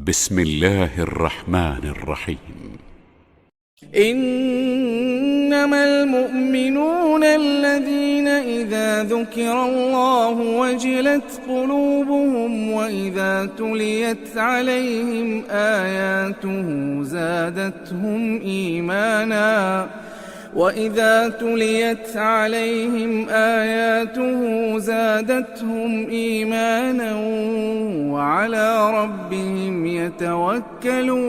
بسم الله الرحمن الرحيم إنما المؤمنون الذين إذا ذكر الله وجلت قلوبهم وإذا تليت عليهم آياته زادتهم إيمانا وعلى ربهم يتوكلون.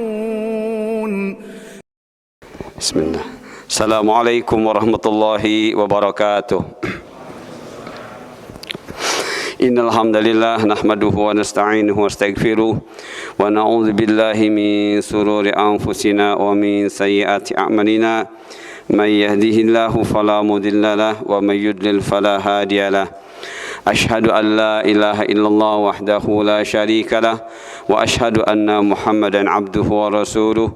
بسم الله. السلام عليكم ورحمة الله وبركاته. إن الحمد لله نحمده ونستعينه ونستغفره ونعوذ بالله من شرور أنفسنا ومن سيئات أعمالنا من يهده الله فلا مضل له ومن يضلل فلا هادي له أشهد أن لا إله إلا الله وحده لا شريك له وأشهد أن محمدا عبده ورسوله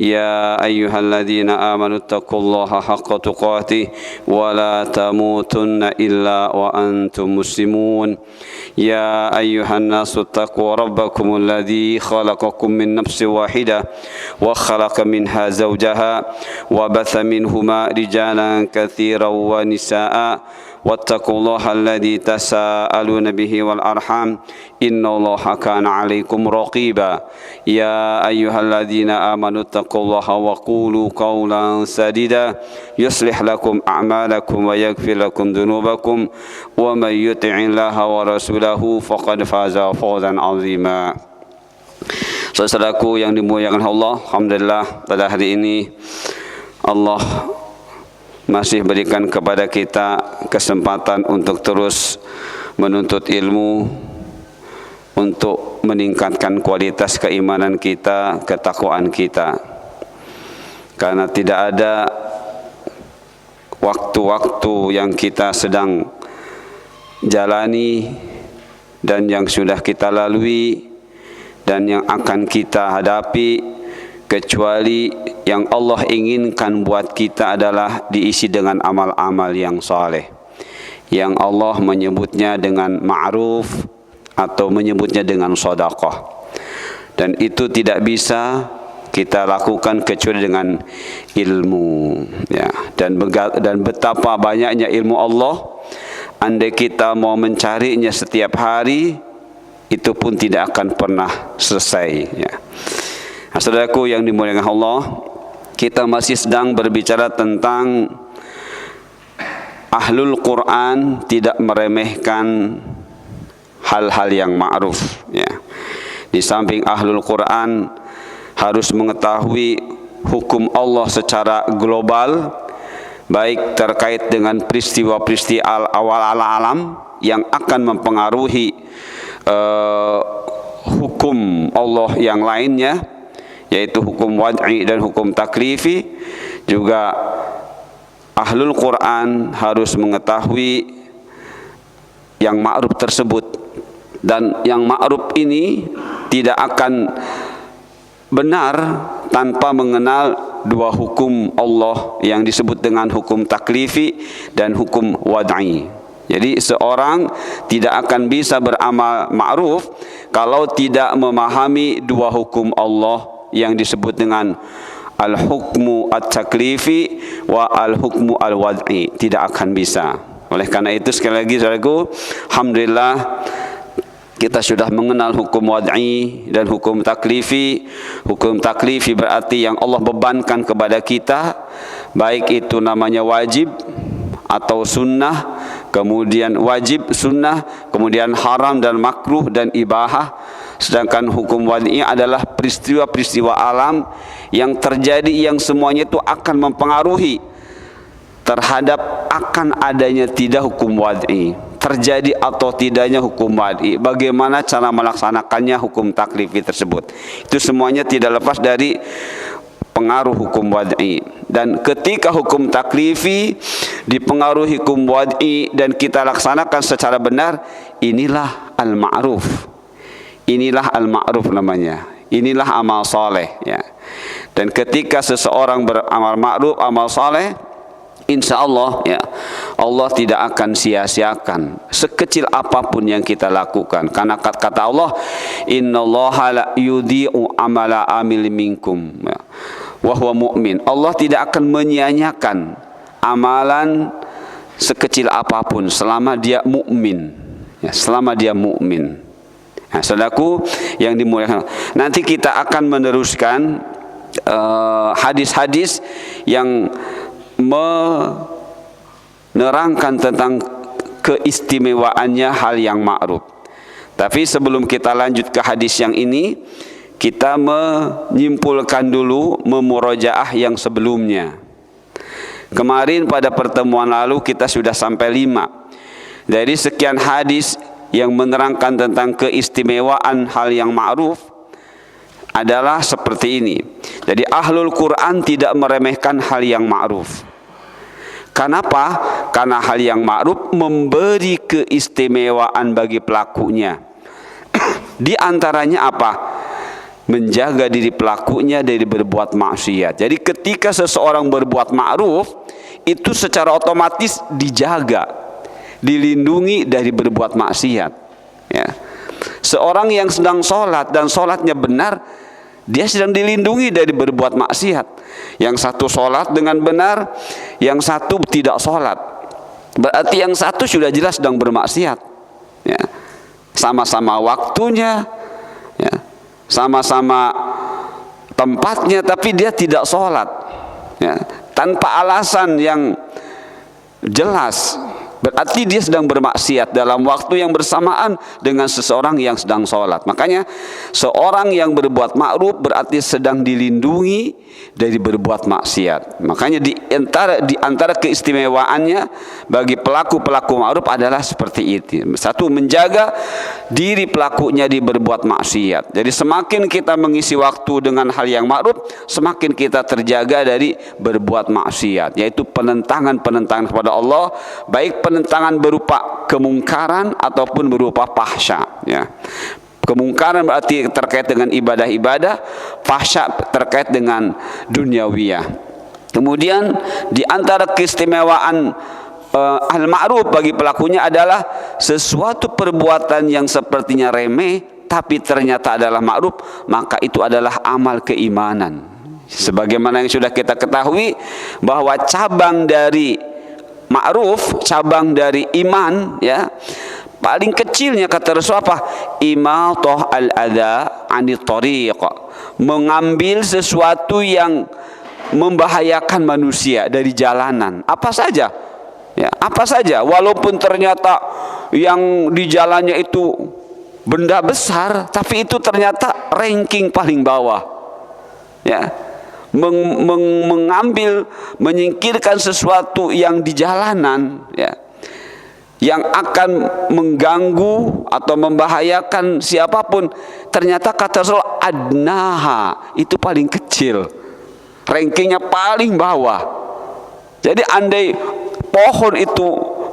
يا أيها الذين آمنوا اتقوا الله حق تقاته ولا تموتن إلا وأنتم مسلمون يا أيها الناس اتقوا ربكم الذي خلقكم من نفس واحدة وخلق منها زوجها وبث منهما رجالا كثيرا ونساء واتقوا الله الذي تساءلون به والأرحام إن الله كان عليكم رقيبا يا أيها الذين آمنوا اتقوا الله وقولوا قولا سديدا يصلح لكم أعمالكم ويغفر لكم ذنوبكم ومن يطع الله ورسوله فقد فاز فوزا عظيما. Saudaraku yang dimuliakan Allah, alhamdulillah pada hari ini Allah masih berikan kepada kita kesempatan untuk terus menuntut ilmu, untuk meningkatkan kualitas keimanan kita, ketakwaan kita. Karena tidak ada waktu-waktu yang kita sedang jalani dan yang sudah kita lalui dan yang akan kita hadapi kecuali yang Allah inginkan buat kita adalah diisi dengan amal-amal yang saleh, yang Allah menyebutnya dengan ma'ruf atau menyebutnya dengan sedekah. Dan itu tidak bisa kita lakukan kecuali dengan ilmu, ya. Dan betapa banyaknya ilmu Allah, andai kita mau mencarinya setiap hari, itu pun tidak akan pernah selesai, ya. Nah, saudaraku yang dimuliakan Allah, kita masih sedang berbicara tentang Ahlul Quran tidak meremehkan hal-hal yang ma'ruf, ya. Di samping Ahlul Quran harus mengetahui hukum Allah secara global, baik terkait dengan peristiwa-peristiwa awal alam yang akan mempengaruhi hukum Allah yang lainnya, yaitu hukum wad'i dan hukum taklifi. Juga Ahlul Quran harus mengetahui yang ma'ruf tersebut, dan yang ma'ruf ini tidak akan benar tanpa mengenal dua hukum Allah yang disebut dengan hukum taklifi dan hukum wad'i. Jadi seorang tidak akan bisa beramal ma'ruf kalau tidak memahami dua hukum Allah yang disebut dengan al-hukmu at-taklifi wa al-hukmu al-wad'i. Tidak akan bisa. Oleh karena itu sekali lagi saudaraku, alhamdulillah kita sudah mengenal hukum wad'i dan hukum taklifi. Hukum taklifi berarti yang Allah bebankan kepada kita, baik itu namanya wajib atau sunnah, kemudian wajib, sunnah, kemudian haram dan makruh dan ibahah. Sedangkan hukum wad'i adalah peristiwa-peristiwa alam yang terjadi, yang semuanya itu akan mempengaruhi terhadap akan adanya tidak hukum wad'i, terjadi atau tidaknya hukum wad'i, bagaimana cara melaksanakannya hukum taklifi tersebut. Itu semuanya tidak lepas dari pengaruh hukum wad'i. Dan ketika hukum taklifi dipengaruhi hukum wad'i dan kita laksanakan secara benar, inilah al-ma'ruf. Inilah al-ma'ruf namanya. Inilah amal saleh, ya. Dan ketika seseorang beramal ma'ruf, amal saleh, insya Allah ya, Allah tidak akan sia-siakan sekecil apapun yang kita lakukan, karena kata Allah, innallaha la yudhi'u amala amil minkum ya, wa huwa mu'min. Allah tidak akan menyia-nyiakan amalan sekecil apapun selama dia mukmin ya, selama dia mukmin. Nah, saudaraku yang dimuliakan, nanti kita akan meneruskan hadis-hadis yang menerangkan tentang keistimewaannya hal yang ma'ruf. Tapi sebelum kita lanjut ke hadis yang ini, kita menyimpulkan dulu memurajaah yang sebelumnya. Kemarin pada pertemuan lalu kita sudah sampai 5 dari sekian hadis yang menerangkan tentang keistimewaan hal yang ma'ruf adalah seperti ini. Jadi ahlul Quran tidak meremehkan hal yang ma'ruf. Kenapa? Karena hal yang ma'ruf memberi keistimewaan bagi pelakunya. Di antaranya apa? Menjaga diri pelakunya dari berbuat maksiat. Jadi ketika seseorang berbuat ma'ruf, itu secara otomatis dijaga, dilindungi dari berbuat maksiat ya. Seorang yang sedang sholat dan sholatnya benar, dia sedang dilindungi dari berbuat maksiat. Yang satu sholat dengan benar, yang satu tidak sholat, berarti yang satu sudah jelas sedang bermaksiat ya. Sama-sama waktunya ya, sama-sama tempatnya, tapi dia tidak sholat ya, tanpa alasan yang jelas, berarti dia sedang bermaksiat dalam waktu yang bersamaan dengan seseorang yang sedang sholat. Makanya seorang yang berbuat ma'ruf berarti sedang dilindungi dari berbuat maksiat. Makanya di antara keistimewaannya bagi pelaku-pelaku ma'ruf adalah seperti itu. Satu, menjaga diri pelakunya di berbuat maksiat. Jadi semakin kita mengisi waktu dengan hal yang ma'ruf, semakin kita terjaga dari berbuat maksiat, yaitu penentangan kepada Allah, baik penentangan berupa kemungkaran ataupun berupa fahsya ya. Kemungkaran berarti terkait dengan ibadah-ibadah, fahsya terkait dengan duniawiyah. Kemudian di antara keistimewaan al-ma'ruf bagi pelakunya adalah sesuatu perbuatan yang sepertinya remeh tapi ternyata adalah ma'ruf, maka itu adalah amal keimanan. Sebagaimana yang sudah kita ketahui bahwa cabang dari ma'ruf, cabang dari iman ya, paling kecilnya kata Rasul apa? Imatah al-adha anit tariq, mengambil sesuatu yang membahayakan manusia dari jalanan, apa saja ya, apa saja, walaupun ternyata yang di jalannya itu benda besar, tapi itu ternyata ranking paling bawah ya. Mengambil, menyingkirkan sesuatu yang di jalanan ya, yang akan mengganggu atau membahayakan siapapun, ternyata kata Rasul adnaha, itu paling kecil, rankingnya paling bawah. Jadi andai pohon itu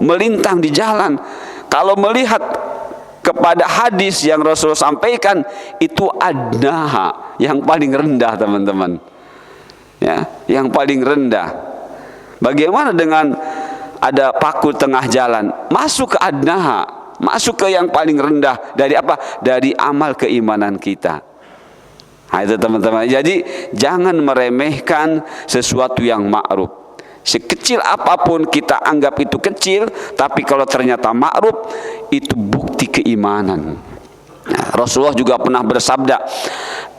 melintang di jalan, kalau melihat kepada hadis yang Rasul sampaikan, itu adnaha, yang paling rendah teman-teman ya, yang paling rendah. Bagaimana dengan ada paku tengah jalan, masuk ke adnaha, masuk ke yang paling rendah dari apa? Dari amal keimanan kita. Nah, itu teman-teman. Jadi jangan meremehkan sesuatu yang ma'ruf. Sekecil apapun kita anggap itu kecil, tapi kalau ternyata ma'ruf, itu bukti keimanan. Nah, Rasulullah juga pernah bersabda,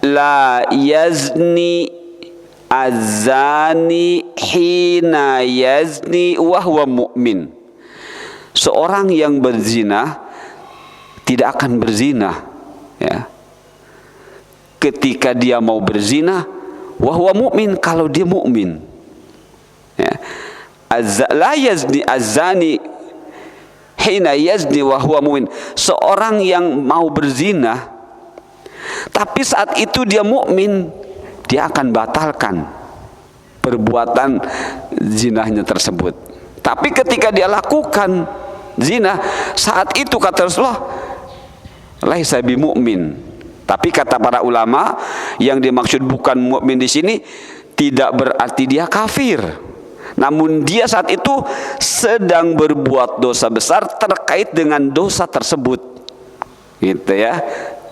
la yazni azani hina yazni wa huwa mu'min. Seorang yang berzina tidak akan berzina ya, ketika dia mau berzina wa huwa mu'min, kalau dia mukmin ya. La yazni azani hina yazni wa huwa mu'min. Seorang yang mau berzina tapi saat itu dia mukmin, dia akan batalkan perbuatan zinahnya tersebut. Tapi ketika dia lakukan zina, saat itu kata Rasulullah, laisa bimumin. Tapi kata para ulama, yang dimaksud bukan mukmin di sini tidak berarti dia kafir, namun dia saat itu sedang berbuat dosa besar terkait dengan dosa tersebut, gitu ya.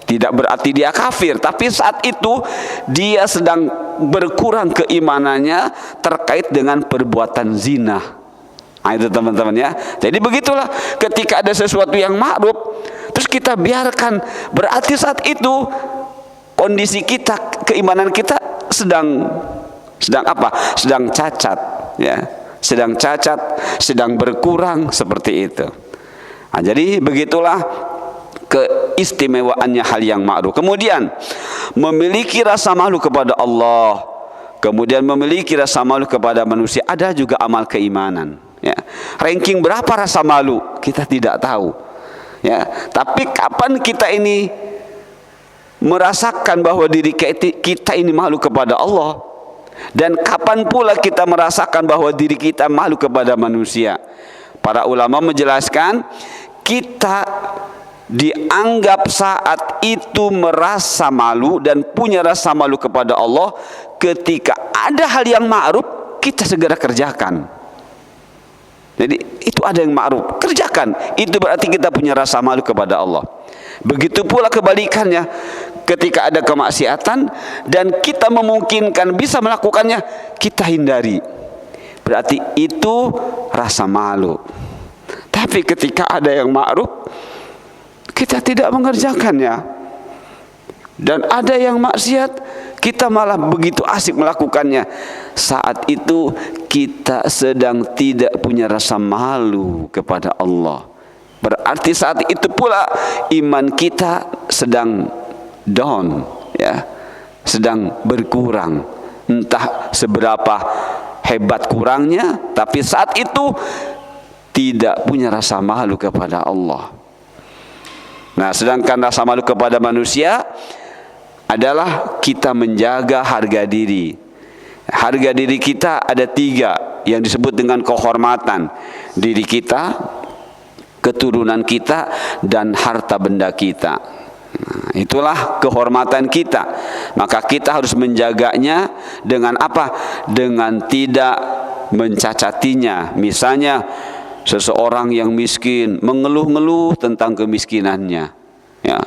Tidak berarti dia kafir, tapi saat itu dia sedang berkurang keimanannya terkait dengan perbuatan zina. Nah, itu teman-teman ya. Jadi begitulah, ketika ada sesuatu yang ma'ruf terus kita biarkan, berarti saat itu kondisi kita, keimanan kita sedang apa? Sedang cacat, ya. Sedang cacat, sedang berkurang, seperti itu. Nah, jadi begitulah keistimewaannya hal yang ma'ruf. Kemudian memiliki rasa malu kepada Allah, kemudian memiliki rasa malu kepada manusia, ada juga amal keimanan, ya. Ranking berapa rasa malu kita tidak tahu, ya. Tapi kapan kita ini merasakan bahwa diri kita ini malu kepada Allah, dan kapan pula kita merasakan bahwa diri kita malu kepada manusia? Para ulama menjelaskan, kita dianggap saat itu merasa malu dan punya rasa malu kepada Allah ketika ada hal yang ma'ruf kita segera kerjakan. Jadi itu ada yang ma'ruf, kerjakan, itu berarti kita punya rasa malu kepada Allah. Begitu pula kebalikannya, ketika ada kemaksiatan dan kita memungkinkan bisa melakukannya, kita hindari, berarti itu rasa malu. Tapi ketika ada yang ma'ruf kita tidak mengerjakannya, dan ada yang maksiat kita malah begitu asik melakukannya, saat itu kita sedang tidak punya rasa malu kepada Allah. Berarti saat itu pula iman kita sedang down, ya, sedang berkurang. Entah seberapa hebat kurangnya, tapi saat itu tidak punya rasa malu kepada Allah. Nah, sedangkan rasa malu kepada manusia adalah kita menjaga harga diri. Harga diri kita ada 3 yang disebut dengan kehormatan: diri kita, keturunan kita, dan harta benda kita. Nah, itulah kehormatan kita. Maka kita harus menjaganya dengan apa? Dengan tidak mencacatinya. Misalnya seseorang yang miskin mengeluh-ngeluh tentang kemiskinannya, ya,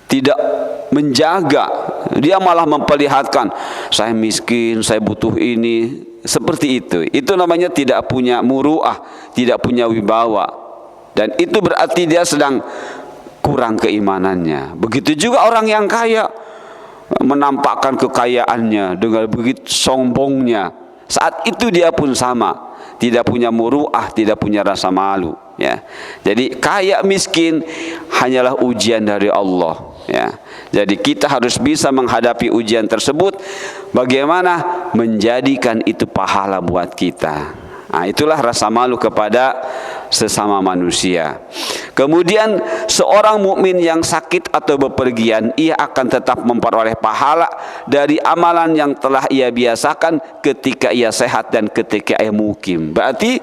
tidak menjaga, dia malah memperlihatkan, saya miskin, saya butuh ini, seperti itu namanya tidak punya muruah, tidak punya wibawa, dan itu berarti dia sedang kurang keimanannya. Begitu juga orang yang kaya, menampakkan kekayaannya dengan begitu sombongnya, saat itu dia pun sama, tidak punya muruah, tidak punya rasa malu, ya. Jadi kaya miskin hanyalah ujian dari Allah, ya. Jadi kita harus bisa menghadapi ujian tersebut, bagaimana menjadikan itu pahala buat kita. Nah, itulah rasa malu kepada sesama manusia. Kemudian seorang mukmin yang sakit atau bepergian, ia akan tetap memperoleh pahala dari amalan yang telah ia biasakan ketika ia sehat dan ketika ia mukim. Berarti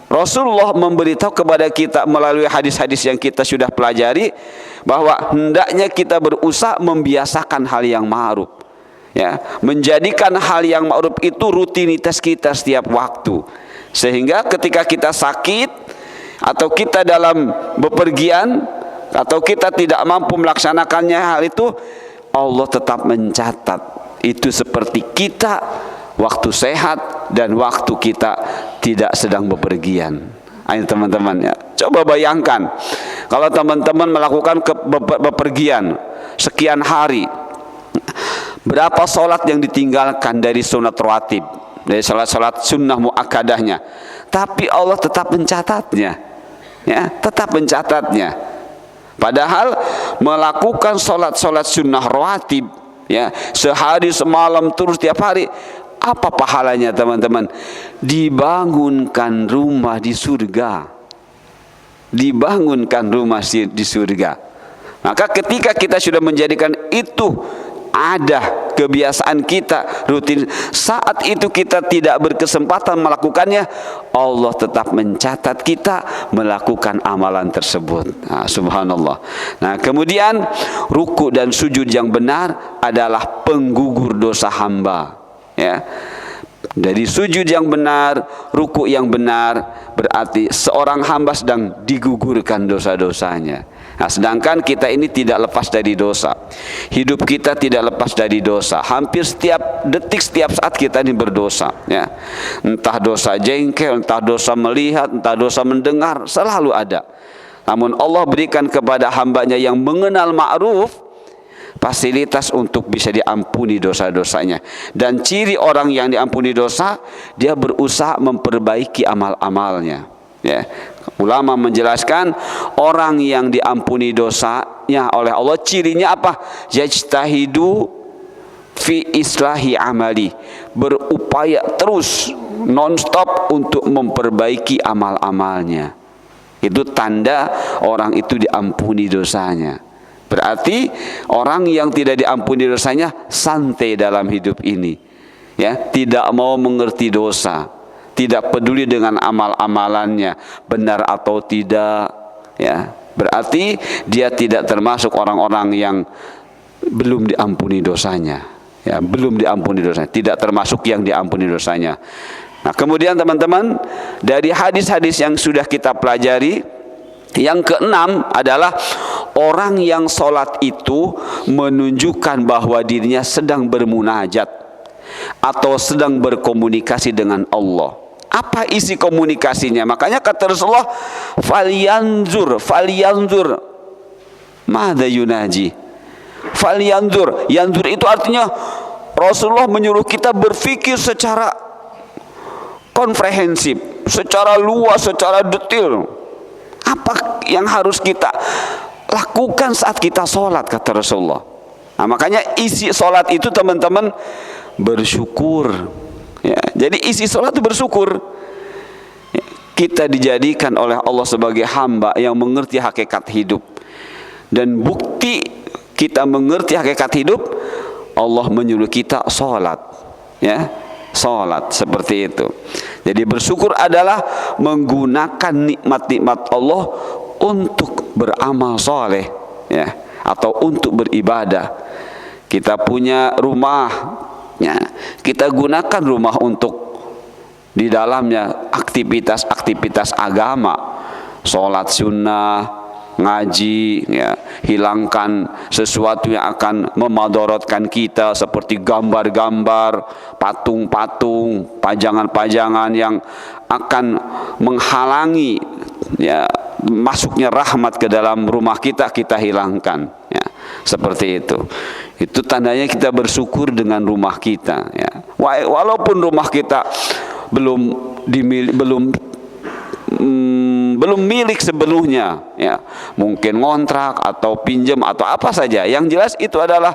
Rasulullah memberitahu kepada kita melalui hadis-hadis yang kita sudah pelajari bahwa hendaknya kita berusaha membiasakan hal yang ma'ruf, ya, menjadikan hal yang ma'ruf itu rutinitas kita setiap waktu, sehingga ketika kita sakit atau kita dalam bepergian atau kita tidak mampu melaksanakannya hal itu, Allah tetap mencatat itu seperti kita waktu sehat dan waktu kita tidak sedang bepergian. Ayo teman-teman, ya, coba bayangkan kalau teman-teman melakukan bepergian sekian hari, berapa sholat yang ditinggalkan dari sunat rawatib, dari sholat-sholat sunnah muakkadahnya, tapi Allah tetap mencatatnya, ya, tetap mencatatnya. Padahal melakukan sholat-sholat sunnah rawatib, ya, sehari semalam terus tiap hari, apa pahalanya teman-teman? Dibangunkan rumah di surga, dibangunkan rumah di surga. Maka ketika kita sudah menjadikan itu ada kebiasaan kita rutin, saat itu kita tidak berkesempatan melakukannya, Allah tetap mencatat kita melakukan amalan tersebut. Nah, subhanallah. Nah, kemudian ruku dan sujud yang benar adalah penggugur dosa hamba, ya. Dari sujud yang benar, ruku yang benar, berarti seorang hamba sedang digugurkan dosa-dosanya. Nah, sedangkan kita ini tidak lepas dari dosa. Hidup kita tidak lepas dari dosa. Hampir setiap detik, setiap saat kita ini berdosa, ya. Entah dosa jengkel, entah dosa melihat, entah dosa mendengar, selalu ada. Namun Allah berikan kepada hambanya yang mengenal ma'ruf fasilitas untuk bisa diampuni dosa-dosanya. Dan ciri orang yang diampuni dosa, dia berusaha memperbaiki amal-amalnya, ya. Ulama menjelaskan orang yang diampuni dosanya oleh Allah, cirinya apa? Yajtahidu fi islahi amali, berupaya terus non-stop untuk memperbaiki amal-amalnya. Itu tanda orang itu diampuni dosanya. Berarti orang yang tidak diampuni dosanya santai dalam hidup ini, ya, tidak mau mengerti dosa, tidak peduli dengan amal-amalannya benar atau tidak, ya. Berarti dia tidak termasuk orang-orang yang belum diampuni dosanya, ya, belum diampuni dosanya, tidak termasuk yang diampuni dosanya. Nah, kemudian teman-teman, dari hadis-hadis yang sudah kita pelajari, yang keenam adalah orang yang sholat itu menunjukkan bahwa dirinya sedang bermunajat atau sedang berkomunikasi dengan Allah. Apa isi komunikasinya? Makanya kata Rasulullah, falyanzur madza yunaji. Falyanzur, yanzur itu artinya Rasulullah menyuruh kita berpikir secara komprehensif, secara luas, secara detail. Apa yang harus kita lakukan saat kita sholat, kata Rasulullah. Nah, makanya isi sholat itu teman-teman bersyukur, ya. Jadi isi sholat itu bersyukur, ya. Kita dijadikan oleh Allah sebagai hamba yang mengerti hakikat hidup. Dan bukti kita mengerti hakikat hidup, Allah menyuruh kita sholat, ya. Sholat seperti itu. Jadi bersyukur adalah menggunakan nikmat-nikmat Allah untuk beramal soleh, ya, atau untuk beribadah. Kita punya rumah, ya, kita gunakan rumah untuk di dalamnya aktivitas-aktivitas agama, sholat sunnah, ngaji, ya, hilangkan sesuatu yang akan memadorotkan kita seperti gambar-gambar, patung-patung, pajangan-pajangan yang akan menghalangi, ya, masuknya rahmat ke dalam rumah kita, kita hilangkan, ya, seperti itu. Itu tandanya kita bersyukur dengan rumah kita, ya. Walaupun rumah kita belum milik sepenuhnya, ya, mungkin ngontrak atau pinjam atau apa saja. Yang jelas itu adalah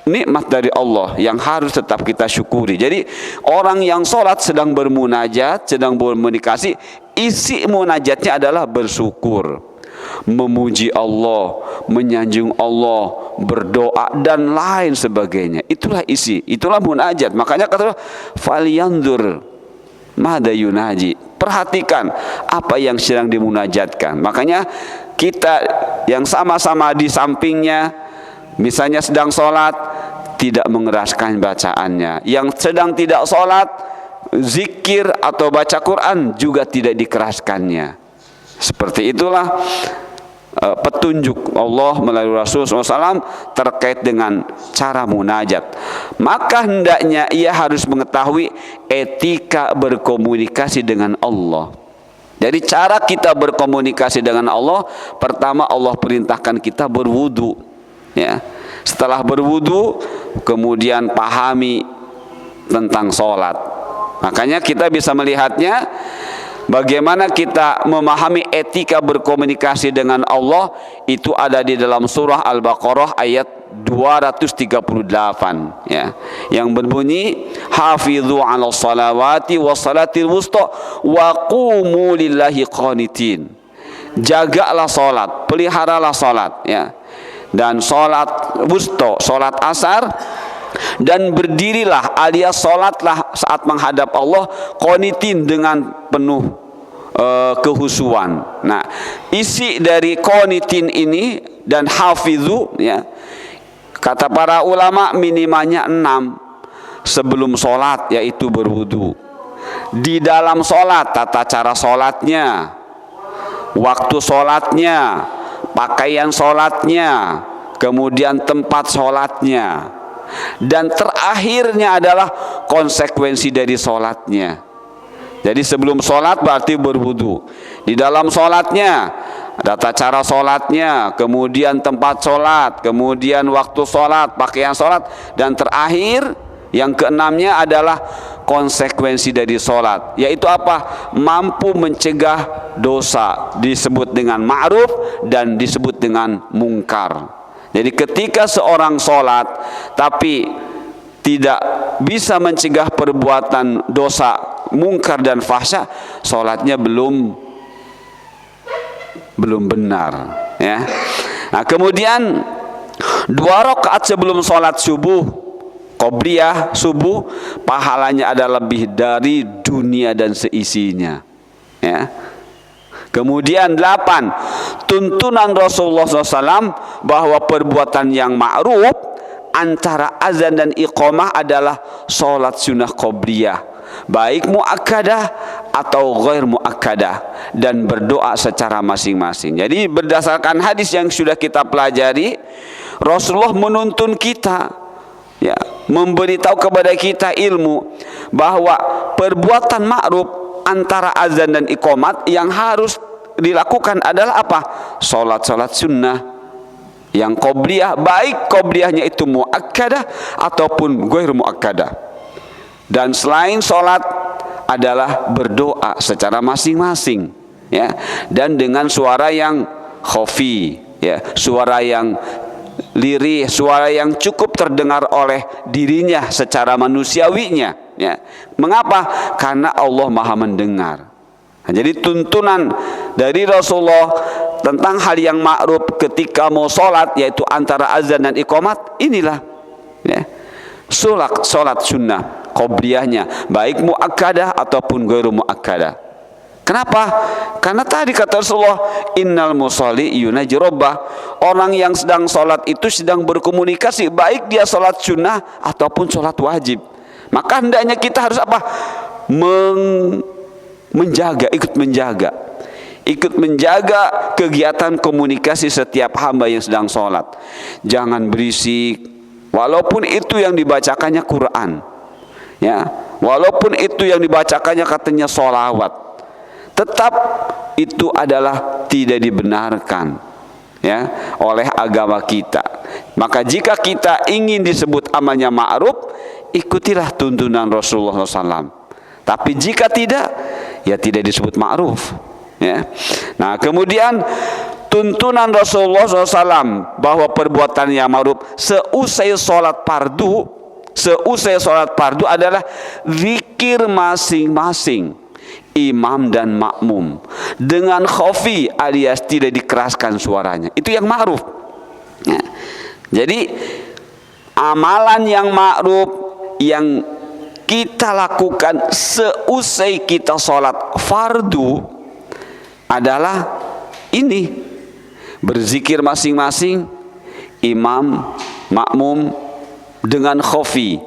nikmat dari Allah yang harus tetap kita syukuri. Jadi orang yang sholat sedang bermunajat, sedang berkomunikasi, isi munajatnya adalah bersyukur, memuji Allah, menyanjung Allah, berdoa dan lain sebagainya. Itulah isi, itulah munajat. Makanya kata falyanzur madza yunaji, perhatikan apa yang sedang dimunajatkan. Makanya kita yang sama-sama di sampingnya, misalnya sedang sholat, tidak mengeraskan bacaannya. Yang sedang tidak sholat, zikir atau baca Quran juga tidak dikeraskannya. Seperti itulah petunjuk Allah melalui Rasulullah SAW terkait dengan cara munajat. Maka hendaknya ia harus mengetahui etika berkomunikasi dengan Allah. Jadi cara kita berkomunikasi dengan Allah, pertama Allah perintahkan kita berwudu, ya. Setelah berwudu, kemudian pahami tentang sholat. Makanya kita bisa melihatnya bagaimana kita memahami etika berkomunikasi dengan Allah, itu ada di dalam surah Al-Baqarah ayat 238, ya, yang berbunyi hafizu 'alas salawati was salatil wusta wa qumu lillahi qanitin. Jagalah salat, peliharalah salat, ya, dan salat wusta, salat asar, dan berdirilah alias salatlah saat menghadap Allah qanitin dengan penuh kehusuan. Nah, isi dari qanitin ini dan hafizu, ya, kata para ulama minimalnya 6. sebelum sholat, yaitu berwudu. Di dalam sholat, tata cara sholatnya, waktu sholatnya, pakaian sholatnya, kemudian tempat sholatnya, dan terakhirnya adalah konsekuensi dari sholatnya. Jadi sebelum sholat berarti berwudu. Di dalam sholatnya, tata cara sholatnya, kemudian tempat sholat, kemudian waktu sholat, pakaian sholat, dan terakhir yang keenamnya adalah konsekuensi dari sholat, yaitu apa? Mampu mencegah dosa, disebut dengan ma'ruf dan disebut dengan mungkar. Jadi ketika seorang sholat tapi tidak bisa mencegah perbuatan dosa, mungkar dan fahsya, sholatnya belum benar, ya. Nah, kemudian 2 rakaat sebelum sholat subuh, qobliyah subuh, pahalanya ada lebih dari dunia dan seisinya, ya. Kemudian 8, tuntunan Rasulullah SAW bahwa perbuatan yang ma'ruf antara azan dan iqamah adalah sholat sunnah qobliyah, baik muakkadah atau ghair muakkadah, dan berdoa secara masing-masing. Jadi berdasarkan hadis yang sudah kita pelajari, Rasulullah menuntun kita, ya, memberitahu kepada kita ilmu bahwa perbuatan ma'ruf antara azan dan iqamat yang harus dilakukan adalah apa? Sholat sunnah yang qobliyah, baik qobliyahnya itu muakkadah ataupun ghair muakkadah. Dan selain sholat adalah berdoa secara masing-masing, ya, dan dengan suara yang khafi, ya, suara yang lirih, suara yang cukup terdengar oleh dirinya secara manusiawinya, ya. Mengapa? Karena Allah Maha mendengar. Nah, jadi tuntunan dari Rasulullah tentang hal yang ma'ruf ketika mau sholat, yaitu antara azan dan iqamat, inilah, ya, sholat sunnah qobliyahnya, baik muakkadah ataupun ghairu muakkadah. Kenapa? Karena tadi kata Rasulullah, innal musalli yunaji rabbah, orang yang sedang sholat itu sedang berkomunikasi, baik dia sholat sunnah ataupun sholat wajib. Maka hendaknya kita harus apa? Ikut menjaga kegiatan komunikasi setiap hamba yang sedang sholat. Jangan berisik, walaupun itu yang dibacakannya Quran, ya, walaupun itu yang dibacakannya katanya sholawat, tetap itu adalah tidak dibenarkan, ya, oleh agama kita. Maka jika kita ingin disebut amalnya ma'ruf, ikutilah tuntunan Rasulullah SAW. Tapi jika tidak, ya tidak disebut ma'ruf, ya. Nah, kemudian tuntunan Rasulullah SAW bahwa perbuatan yang ma'ruf seusai sholat fardu adalah zikir masing-masing imam dan makmum dengan khafi alias tidak dikeraskan suaranya. Itu yang ma'ruf, ya. Jadi amalan yang ma'ruf yang kita lakukan seusai kita sholat fardu adalah ini: berzikir masing-masing, imam, makmum, dengan khafi,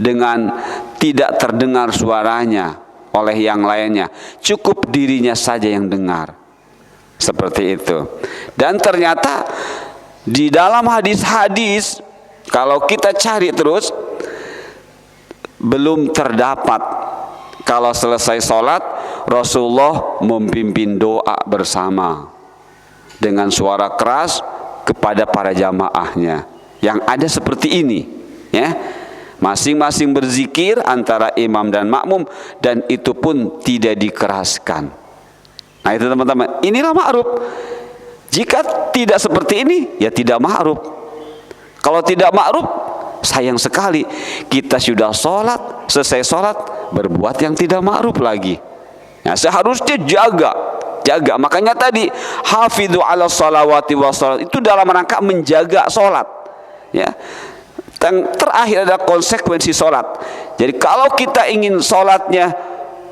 dengan tidak terdengar suaranya oleh yang lainnya, cukup dirinya saja yang dengar, seperti itu. Dan ternyata di dalam hadis-hadis, kalau kita cari terus, belum terdapat kalau selesai sholat Rasulullah memimpin doa bersama dengan suara keras kepada para jamaahnya. Yang ada seperti ini, ya, masing-masing berzikir antara imam dan makmum, dan itu pun tidak dikeraskan. Nah, itu teman-teman, inilah ma'ruf. Jika tidak seperti ini, ya tidak ma'ruf. Kalau tidak ma'ruf, sayang sekali kita sudah sholat, selesai sholat berbuat yang tidak ma'ruf lagi. Nah, seharusnya jaga. Makanya tadi hafidhu ala sholawati wa sholat, itu dalam rangka menjaga sholat, ya. Dan terakhir ada konsekuensi sholat. Jadi kalau kita ingin sholatnya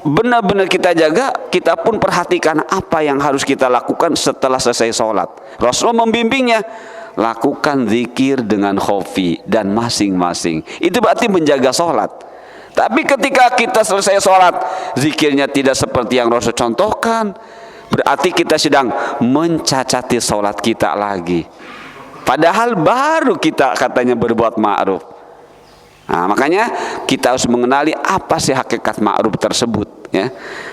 benar-benar kita jaga, kita pun perhatikan apa yang harus kita lakukan setelah selesai sholat. Rasulullah membimbingnya, lakukan zikir dengan khafi dan masing-masing. Itu berarti menjaga sholat. Tapi ketika kita selesai sholat, zikirnya tidak seperti yang Rasul contohkan, berarti kita sedang mencacati sholat kita lagi. Padahal baru kita katanya berbuat ma'ruf. Nah, makanya kita harus mengenali apa sih hakikat ma'ruf tersebut, ya.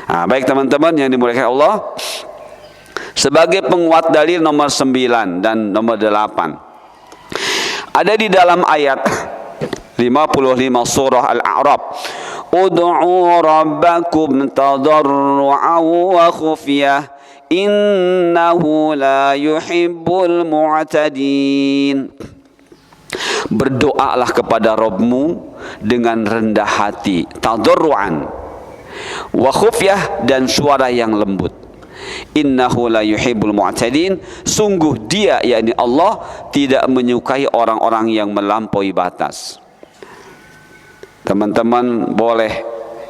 Nah, baik teman-teman yang dimuliakan Allah, sebagai penguat dalil nomor 9 dan nomor 8 ada di dalam ayat 55 surah Al-A'raf, ud'u rabbakum tadarru'an wa khufyah innahu la yuhibbul mu'tadin. Berdoalah kepada Rabbmu dengan rendah hati, tadarru'an wa khufyah, dan suara yang lembut. Innahu la yuhibbul mu'tadin, sungguh dia, yakni Allah, tidak menyukai orang-orang yang melampaui batas. Teman-teman boleh,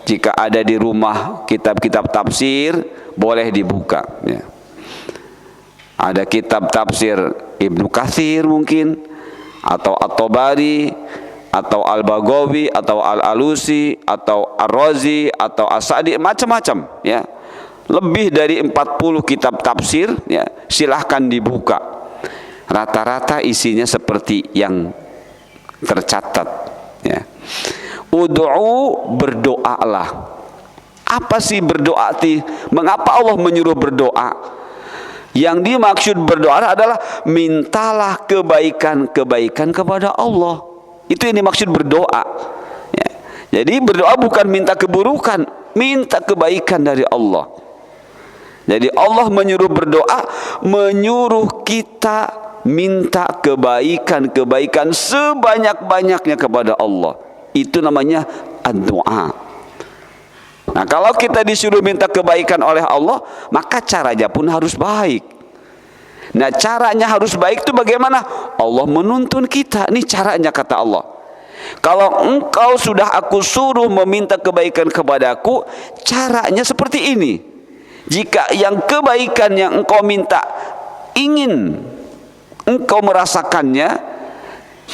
jika ada di rumah kitab-kitab tafsir, boleh dibuka, ya. Ada kitab tafsir Ibnu Katsir mungkin, atau At-Tabari, atau Al-Baghawi, atau Al-Alusi, atau Ar-Razi, atau As-Sa'di, macam-macam, ya. Lebih dari 40 kitab tafsir, ya. Silahkan dibuka. Rata-rata isinya seperti yang tercatat, ya. Ud'u, berdoalah. Apa sih berdoa? Mengapa Allah menyuruh berdoa? Yang dimaksud berdoa adalah mintalah kebaikan-kebaikan kepada Allah. Itu yang dimaksud berdoa, ya. Jadi berdoa bukan minta keburukan, minta kebaikan dari Allah. Jadi Allah menyuruh berdoa, menyuruh kita minta kebaikan-kebaikan sebanyak-banyaknya kepada Allah. Itu namanya ad-doa. Nah, kalau kita disuruh minta kebaikan oleh Allah, maka caranya pun harus baik. Nah, caranya harus baik itu bagaimana? Allah menuntun kita. Ini caranya, kata Allah. Kalau engkau sudah aku suruh meminta kebaikan kepadaku, caranya seperti ini. Jika yang kebaikan yang engkau minta ingin engkau merasakannya,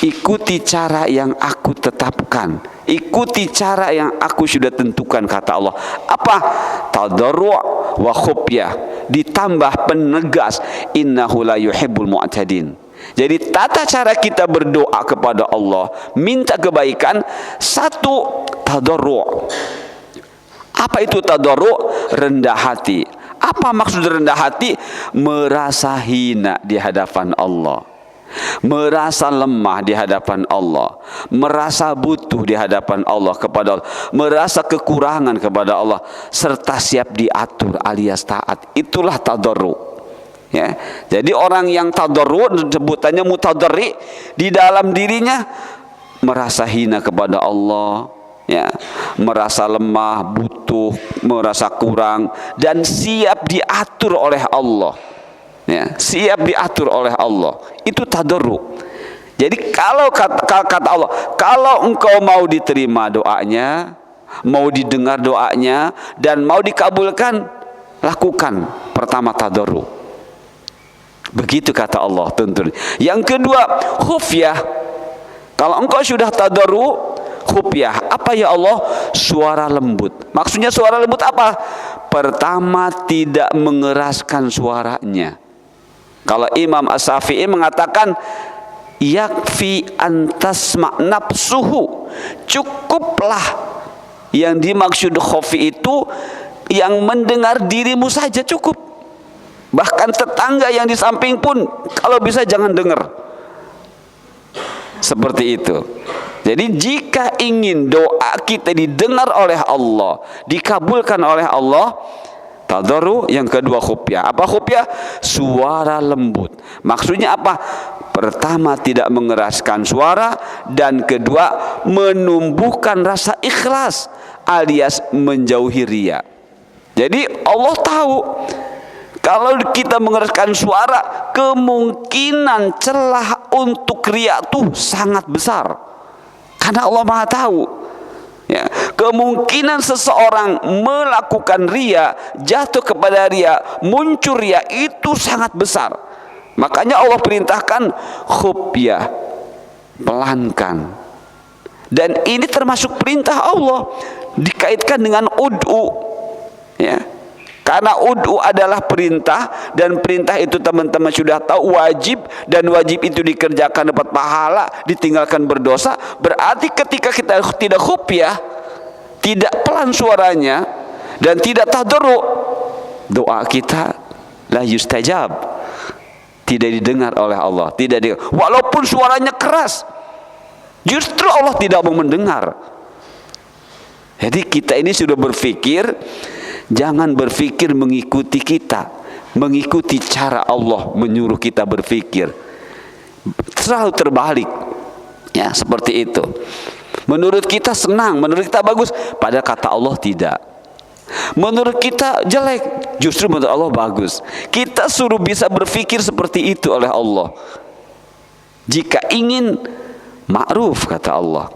ikuti cara yang aku tetapkan, ikuti cara yang aku sudah tentukan, kata Allah. Apa? Tadarru' wa khufyah, ditambah penegas, innahu la yuhibbul mu'tadin. Jadi tata cara kita berdoa kepada Allah, minta kebaikan, satu, tadarru'. Apa itu tadarru'? Rendah hati. Apa maksud rendah hati? Merasa hina di hadapan Allah, merasa lemah di hadapan Allah, merasa butuh di hadapan Allah kepada Allah, merasa kekurangan kepada Allah, serta siap diatur alias taat. Itulah tadarru, ya. Jadi orang yang tadarru, sebutannya mutadarri, di dalam dirinya merasa hina kepada Allah, ya, merasa lemah, butuh, merasa kurang, dan siap diatur oleh Allah, ya, siap diatur oleh Allah. Itu tadarru. Jadi kalau kata Allah, kalau engkau mau diterima doanya, mau didengar doanya, dan mau dikabulkan, lakukan pertama tadarru. Begitu kata Allah, tentu. Yang kedua, khufyah. Kalau engkau sudah tadarru, khufyah. Apa ya Allah? Suara lembut. Maksudnya suara lembut apa? Pertama, tidak mengeraskan suaranya. Kalau Imam As-Syafi'i mengatakan, yakfi antasma nafsuhu, cukuplah, yang dimaksud khafi itu yang mendengar dirimu saja cukup. Bahkan tetangga yang di samping pun kalau bisa jangan dengar. Seperti itu. Jadi jika ingin doa kita didengar oleh Allah, dikabulkan oleh Allah, tadarru. Yang kedua khufyah. Apa khufyah? Suara lembut. Maksudnya apa? Pertama, tidak mengeraskan suara, dan kedua, menumbuhkan rasa ikhlas alias menjauhi riya. Jadi Allah tahu kalau kita mengeraskan suara, kemungkinan celah untuk riya itu sangat besar. Karena Allah Maha tahu, ya, kemungkinan seseorang melakukan riya, jatuh kepada riya, muncul riya, itu sangat besar. Makanya Allah perintahkan khufyah, pelankan. Dan ini termasuk perintah Allah, dikaitkan dengan ud'u, ya. Karena ud'u adalah perintah, dan perintah itu teman-teman sudah tahu wajib, dan wajib itu dikerjakan dapat pahala, ditinggalkan berdosa. Berarti ketika kita tidak khufyah, tidak pelan suaranya, dan tidak tadarru, doa kita la yustajab, tidak didengar oleh Allah, walaupun suaranya keras, justru Allah tidak mau mendengar. Jadi kita ini sudah berpikir, jangan berpikir mengikuti kita, mengikuti cara Allah menyuruh kita berpikir. Selalu terbalik, ya, seperti itu. Menurut kita senang, menurut kita bagus, padahal kata Allah tidak. Menurut kita jelek, justru menurut Allah bagus. Kita suruh bisa berpikir seperti itu oleh Allah. Jika ingin ma'ruf, kata Allah.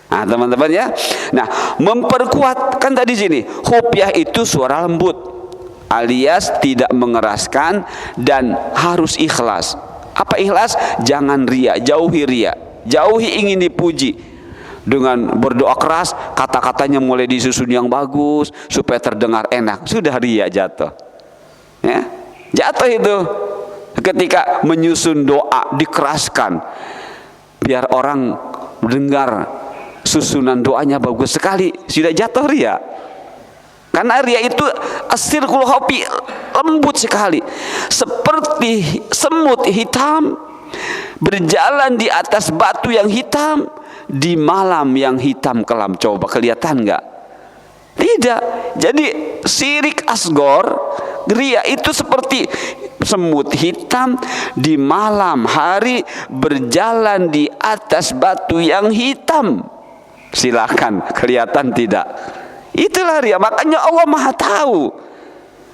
Nah, teman-teman, ya. Nah, memperkuat, kan tadi sini khufyah itu suara lembut, alias tidak mengeraskan, dan harus ikhlas. Apa ikhlas? Jangan ria, jauhi ria, jauhi ingin dipuji. Dengan berdoa keras, kata-katanya mulai disusun yang bagus supaya terdengar enak, sudah ria, jatuh. Ya, jatuh itu. Ketika menyusun doa dikeraskan, biar orang mendengar susunan doanya bagus sekali, sudah jatuh ria. Karena ria itu asirkul hopi, lembut sekali, seperti semut hitam berjalan di atas batu yang hitam di malam yang hitam kelam. Coba kelihatan nggak? Tidak. Jadi syirik asgor, ria itu seperti semut hitam di malam hari berjalan di atas batu yang hitam. Silakan, kelihatan tidak? Itulah ria. Makanya Allah Maha Tahu.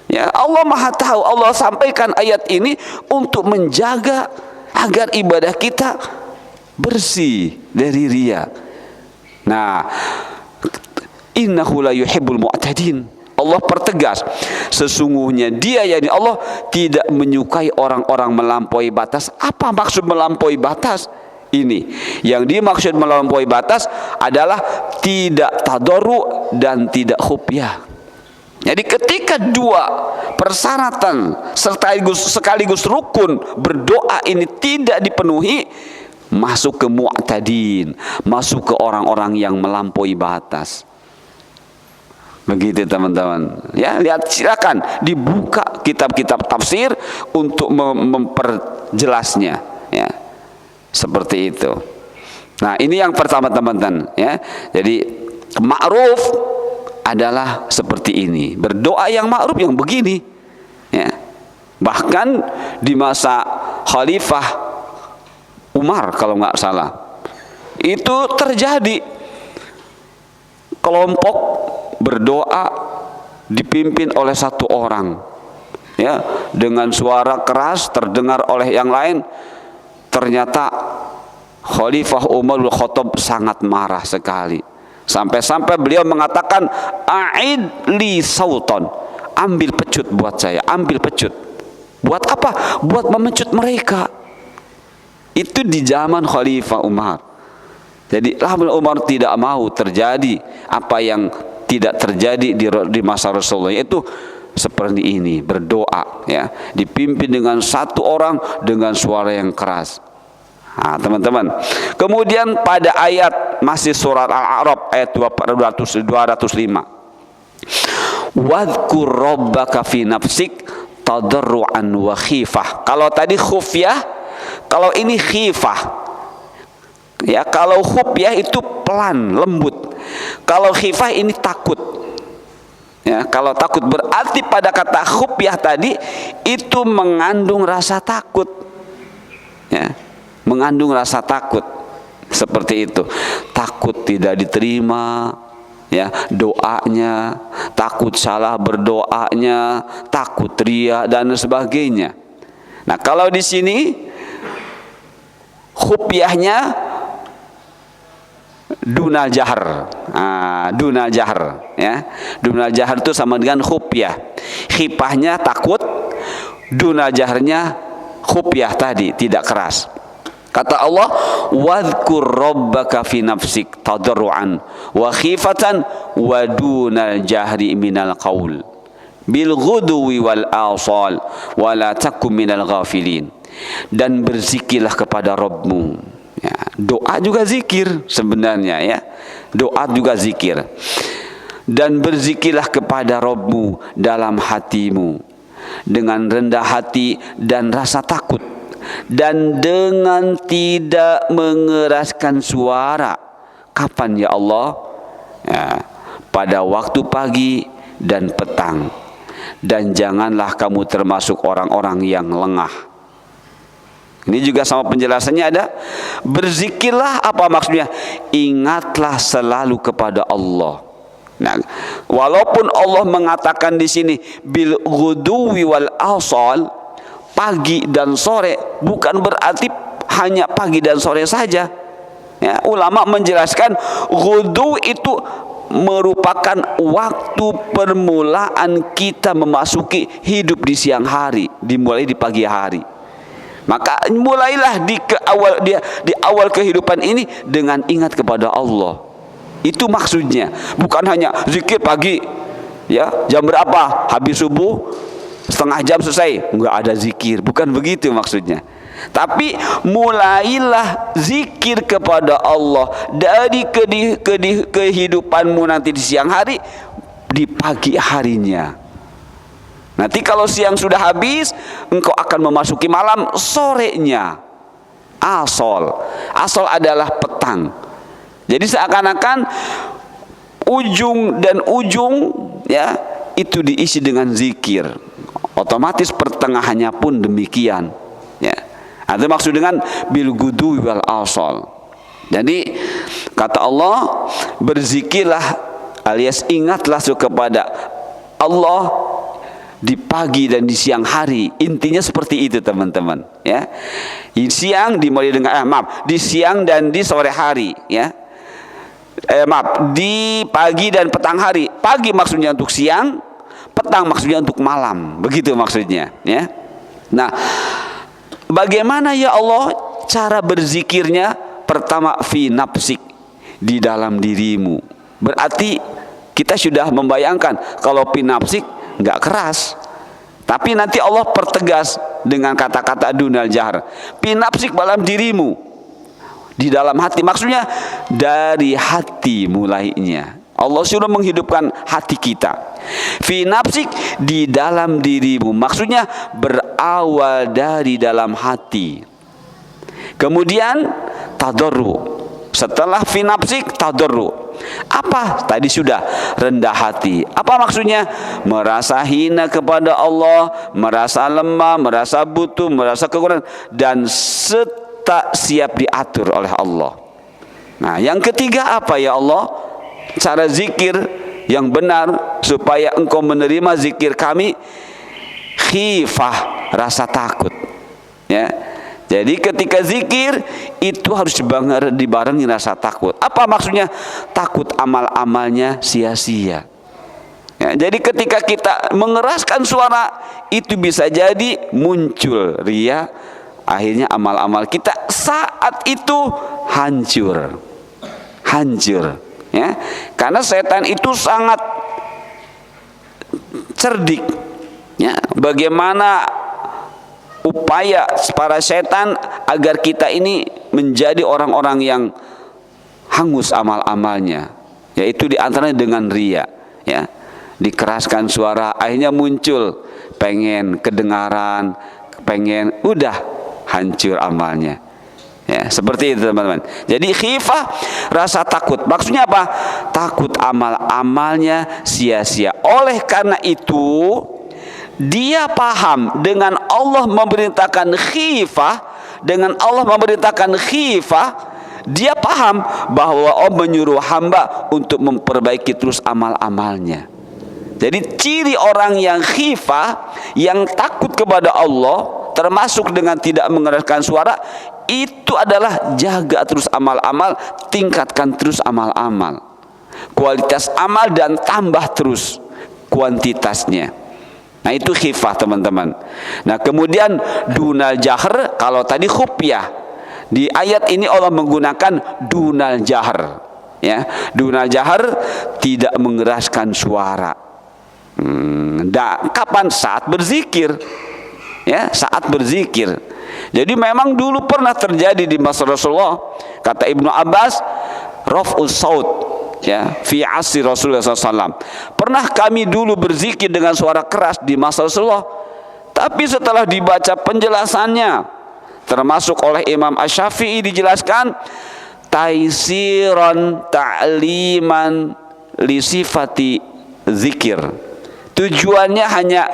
Ya, Allah Maha Tahu. Allah sampaikan ayat ini untuk menjaga agar ibadah kita bersih dari ria. Nah, innahu la yuhibbul mu'tadin. Allah pertegas, sesungguhnya Dia, yakni Allah, tidak menyukai orang-orang melampaui batas. Apa maksud melampaui batas? Ini yang dimaksud melampaui batas adalah tidak tadarru dan tidak khufyah. Jadi ketika dua persyaratan sekaligus rukun berdoa ini tidak dipenuhi, masuk ke mu'tadin, masuk ke orang-orang yang melampaui batas. Begitu teman-teman. Ya, lihat, silakan dibuka kitab-kitab tafsir untuk memperjelasnya, ya. Seperti itu. Nah, ini yang pertama teman-teman, ya. Jadi ma'ruf adalah seperti ini. Berdoa yang ma'ruf yang begini, ya. Bahkan di masa Khalifah Umar kalau nggak salah, itu terjadi kelompok berdoa dipimpin oleh satu orang, ya, dengan suara keras terdengar oleh yang lain. Ternyata Khalifah Umar bin Khattab sangat marah sekali, sampai-sampai beliau mengatakan, a'id li sauton, ambil pecut buat saya, ambil pecut. Buat apa? Buat memecut mereka. Itu di zaman Khalifah Umar. Jadi Umar tidak mau terjadi apa yang tidak terjadi di masa Rasulullah, yaitu seperti ini, berdoa, ya, dipimpin dengan satu orang dengan suara yang keras. Nah, teman-teman, kemudian pada ayat masih surat Al-A'raf ayat 205, wadhkur rabbaka fi nafsik tadarruan wa khifah. Kalau tadi khufyah, kalau ini khifah. Ya, kalau khufyah itu pelan, lembut. Kalau khifah ini takut. Ya, kalau takut berarti pada kata khufyah tadi itu mengandung rasa takut. Ya, mengandung rasa takut. Seperti itu. Takut tidak diterima, ya, doanya, takut salah berdoanya, takut ria dan sebagainya. Nah, kalau di sini khufyahnya dunal jahar. Dunal jahar, ya. Dunal jahar itu sama dengan khufyah. Khifahnya takut, dunal jaharnya khufyah tadi, tidak keras. Kata Allah, wadhkur rabbaka fi nafsik tadarruan wa khifatan wa dunal jahri minal qaul bil ghudwi wal asal wa la takum minal ghafilin. Dan berzikirlah kepada Rabbmu. Ya, doa juga zikir sebenarnya ya. Doa juga zikir. Dan berzikirlah kepada Rabbmu dalam hatimu dengan rendah hati dan rasa takut, dan dengan tidak mengeraskan suara. Kapan ya Allah? Ya, pada waktu pagi dan petang. Dan janganlah kamu termasuk orang-orang yang lengah. Ini juga sama penjelasannya ada. Berzikirlah, apa maksudnya? Ingatlah selalu kepada Allah. Nah, walaupun Allah mengatakan di sini bil ghuduwi wal asal, pagi dan sore, bukan berarti hanya pagi dan sore saja. Ya, ulama menjelaskan ghudu itu merupakan waktu permulaan kita memasuki hidup di siang hari, dimulai di pagi hari. Maka mulailah di awal kehidupan ini dengan ingat kepada Allah. Itu maksudnya, bukan hanya zikir pagi, ya jam berapa habis subuh setengah jam selesai, enggak ada zikir, bukan begitu maksudnya. Tapi mulailah zikir kepada Allah dari kehidupanmu nanti di siang hari, di pagi harinya. Nanti kalau siang sudah habis, engkau akan memasuki malam, sorenya asal. Asal adalah petang. Jadi seakan-akan ujung dan ujung ya itu diisi dengan zikir. Otomatis pertengahannya pun demikian. Ya. Itu maksud dengan bil gudu wal asal. Jadi kata Allah, berzikirlah alias ingatlah kepada Allah di pagi dan di siang hari. Intinya seperti itu teman-teman ya. Di siang dimulai dengan di siang dan di sore hari ya. Di pagi dan petang hari. Pagi maksudnya untuk siang, petang maksudnya untuk malam. Begitu maksudnya ya. Nah, bagaimana ya Allah cara berzikirnya? Pertama fi nafsik, di dalam dirimu. Berarti kita sudah membayangkan kalau fi nafsik nggak keras, tapi nanti Allah pertegas dengan kata-kata dunal jahr. Fi nafsik dalam dirimu, di dalam hati, maksudnya dari hati mulainya. Allah sudah menghidupkan hati kita. Fi nafsik, di dalam dirimu, maksudnya berawal dari dalam hati. Kemudian tadarru. Setelah fi nafsik, tadarru. Apa? Tadi sudah rendah hati. Apa maksudnya? Merasa hina kepada Allah, merasa lemah, merasa butuh, merasa kekurangan, dan tak siap diatur oleh Allah. Nah, yang ketiga apa ya Allah? Cara zikir yang benar supaya engkau menerima zikir kami, khifah, rasa takut. Ya. Jadi ketika zikir itu harus dibarengi rasa takut. Apa maksudnya? Takut amal-amalnya sia-sia. Ya, jadi ketika kita mengeraskan suara, itu bisa jadi muncul ria. Akhirnya amal-amal kita saat itu hancur. Ya. Karena setan itu sangat cerdik. Ya, bagaimana upaya para setan agar kita ini menjadi orang-orang yang hangus amal-amalnya, yaitu diantaranya dengan ria, ya, dikeraskan suara, akhirnya muncul pengen kedengaran, pengen udah hancur amalnya, ya, seperti itu teman-teman. Jadi khifah, rasa takut, maksudnya apa? Takut amal-amalnya sia-sia. Oleh karena itu dia paham dengan Allah memerintahkan khifah, dia paham bahwa Allah menyuruh hamba untuk memperbaiki terus amal-amalnya. Jadi ciri orang yang khifah, yang takut kepada Allah, termasuk dengan tidak mengeraskan suara, itu adalah jaga terus amal-amal, tingkatkan terus amal-amal, kualitas amal, dan tambah terus kuantitasnya. Nah itu khifah teman-teman. Nah kemudian dunal jahr, kalau tadi khufyah, di ayat ini Allah menggunakan dunal jahr. Ya, dunal jahr tidak mengeraskan suara. Kapan? Saat berzikir. Ya, saat berzikir. Jadi memang dulu pernah terjadi di masa Rasulullah. Kata Ibnu Abbas, raf'us saut, ya, fi asri Rasulullah SAW. Pernah kami dulu berzikir dengan suara keras di masa Rasulullah, tapi setelah dibaca penjelasannya, termasuk oleh Imam Asy-Syafi'i, dijelaskan taisiran ta'liman li sifati zikir. Tujuannya hanya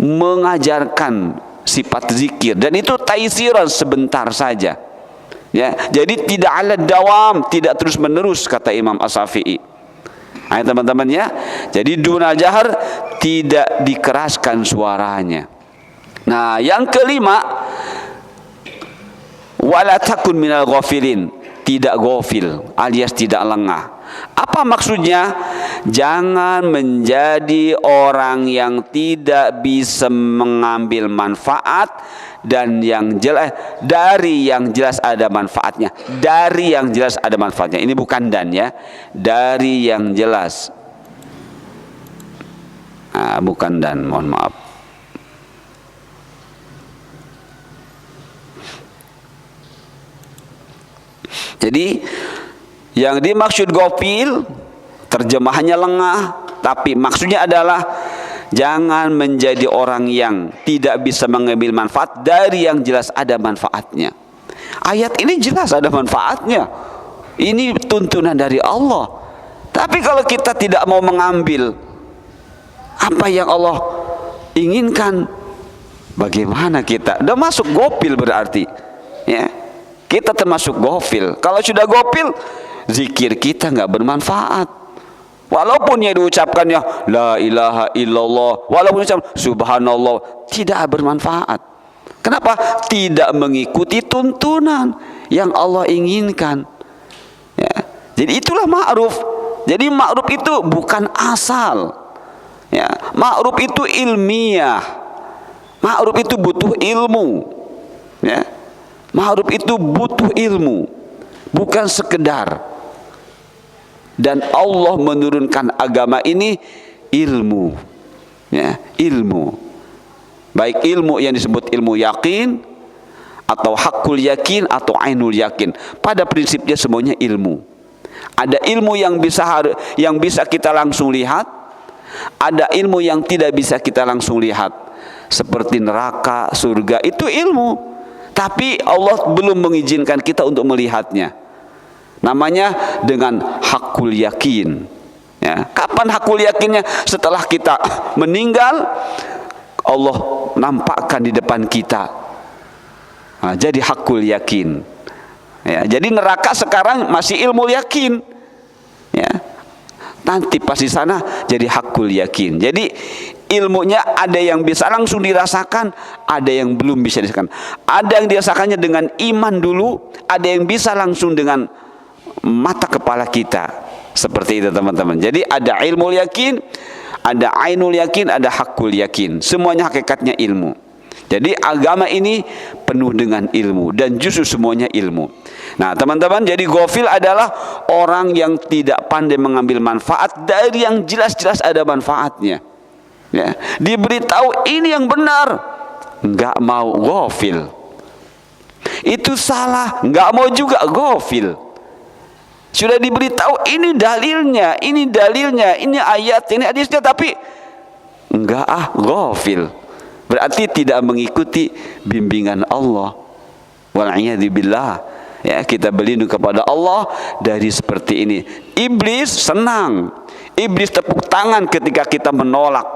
mengajarkan sifat zikir, dan itu taisiran, sebentar saja. Ya, jadi tidak ala dawam, tidak terus menerus, kata Imam Asy-Syafi'i. Nah, teman-teman ya. Jadi dunal jahr tidak dikeraskan suaranya. Nah, yang kelima, wala takun minal ghafilin, tidak ghafil alias tidak lengah. Apa maksudnya? Jangan menjadi orang yang tidak bisa mengambil manfaat dan yang jelas, dari yang jelas ada manfaatnya. Dari yang jelas ada manfaatnya. Ini bukan dan ya. Dari yang jelas. Bukan dan, mohon maaf. Jadi yang dimaksud ghafil, terjemahannya lengah, tapi maksudnya adalah jangan menjadi orang yang tidak bisa mengambil manfaat dari yang jelas ada manfaatnya. Ayat ini jelas ada manfaatnya. Ini tuntunan dari Allah. Tapi kalau kita tidak mau mengambil apa yang Allah inginkan, bagaimana kita? Udah masuk ghafil berarti. Ya. Kita termasuk ghafil. Kalau sudah ghafil, zikir kita nggak bermanfaat. Walaupun yang diucapkannya la ilaha illallah, walaupun ucap subhanallah, tidak bermanfaat. Kenapa? Tidak mengikuti tuntunan yang Allah inginkan. Ya. Jadi itulah ma'ruf. Jadi ma'ruf itu bukan asal. Ya. Ma'ruf itu ilmiah. Ma'ruf itu butuh ilmu. Ya. Ma'ruf itu butuh ilmu, bukan sekedar. Dan Allah menurunkan agama ini ilmu, ya, ilmu. Baik ilmu yang disebut ilmu yakin, atau hakul yakin, atau ainul yakin. Pada prinsipnya semuanya ilmu. Ada ilmu yang bisa kita langsung lihat, ada ilmu yang tidak bisa kita langsung lihat, seperti neraka, surga, itu ilmu. Tapi Allah belum mengizinkan kita untuk melihatnya. Namanya dengan hakul yakin. Ya. Kapan hakul yakinnya? Setelah kita meninggal, Allah nampakkan di depan kita. Nah, jadi hakul yakin. Ya, jadi neraka sekarang masih ilmu yakin. Ya. Nanti pas di sana jadi hakul yakin. Jadi ilmunya ada yang bisa langsung dirasakan, ada yang belum bisa dirasakan. Ada yang dirasakannya dengan iman dulu, ada yang bisa langsung dengan mata kepala kita. Seperti itu teman-teman. Jadi ada ilmu yakin, ada ainul yakin, ada hakul yakin. Semuanya hakikatnya ilmu. Jadi agama ini penuh dengan ilmu, dan justru semuanya ilmu. Nah teman-teman, jadi ghafil adalah orang yang tidak pandai mengambil manfaat dari yang jelas-jelas ada manfaatnya. Ya, diberitahu ini yang benar, nggak mau, ghafil. Itu salah, nggak mau juga, ghafil. Sudah diberitahu ini dalilnya, ini ayat, ini hadisnya, tapi enggak, ghafil. Berarti tidak mengikuti bimbingan Allah. Wal'iyadzubillah. Ya, kita berlindung kepada Allah dari seperti ini. Iblis senang, iblis tepuk tangan ketika kita menolak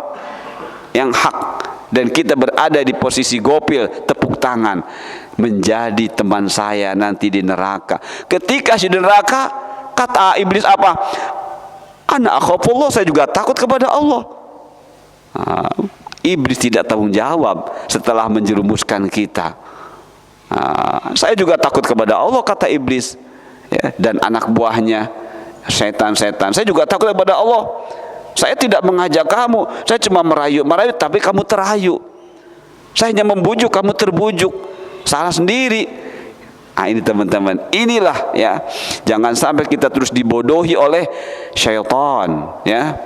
yang hak, dan kita berada di posisi ghafil, tepuk tangan, menjadi teman saya nanti di neraka. Ketika di neraka, kata iblis apa? Ana akhafullah, saya juga takut kepada Allah. Iblis tidak tanggung jawab setelah menjerumuskan kita. Saya juga takut kepada Allah, kata iblis, ya, dan anak buahnya setan-setan. Saya juga takut kepada Allah. Saya tidak mengajak kamu, saya cuma merayu, tapi kamu terayu. Saya hanya membujuk, kamu terbujuk. Salah sendiri. Nah, ini teman-teman, inilah ya. Jangan sampai kita terus dibodohi oleh syaitan, ya.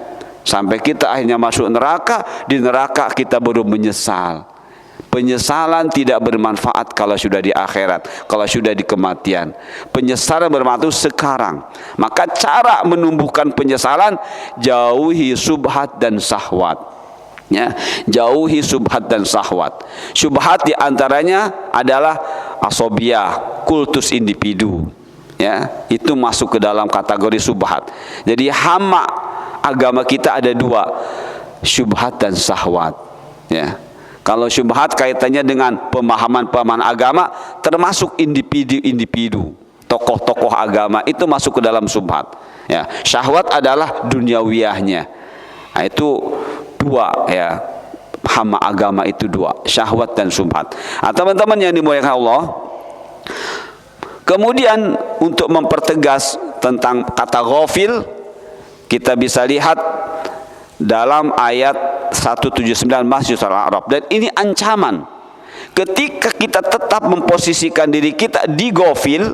Sampai kita akhirnya masuk neraka, di neraka kita baru menyesal. Penyesalan tidak bermanfaat kalau sudah di akhirat, kalau sudah di kematian. Penyesalan bermanfaat sekarang. Maka cara menumbuhkan penyesalan, jauhi subhat dan syahwat. Ya, jauhi subhat dan syahwat. Subhat diantaranya adalah asobiyah, kultus individu. Ya, itu masuk ke dalam kategori subhat. Jadi hama agama kita ada dua, subhat dan syahwat. Ya. Kalau syubhat kaitannya dengan pemahaman-pemahaman agama, termasuk individu-individu, tokoh-tokoh agama, itu masuk ke dalam syubhat. Ya, syahwat adalah duniawiyahnya. Nah, itu dua ya. Hama agama itu dua, syahwat dan syubhat. Nah, teman-teman yang dimuliakan Allah, kemudian untuk mempertegas tentang kata ghafil, kita bisa lihat dalam ayat 179 Masjid Al-A'raf. Dan ini ancaman. Ketika kita tetap memposisikan diri kita di ghafil,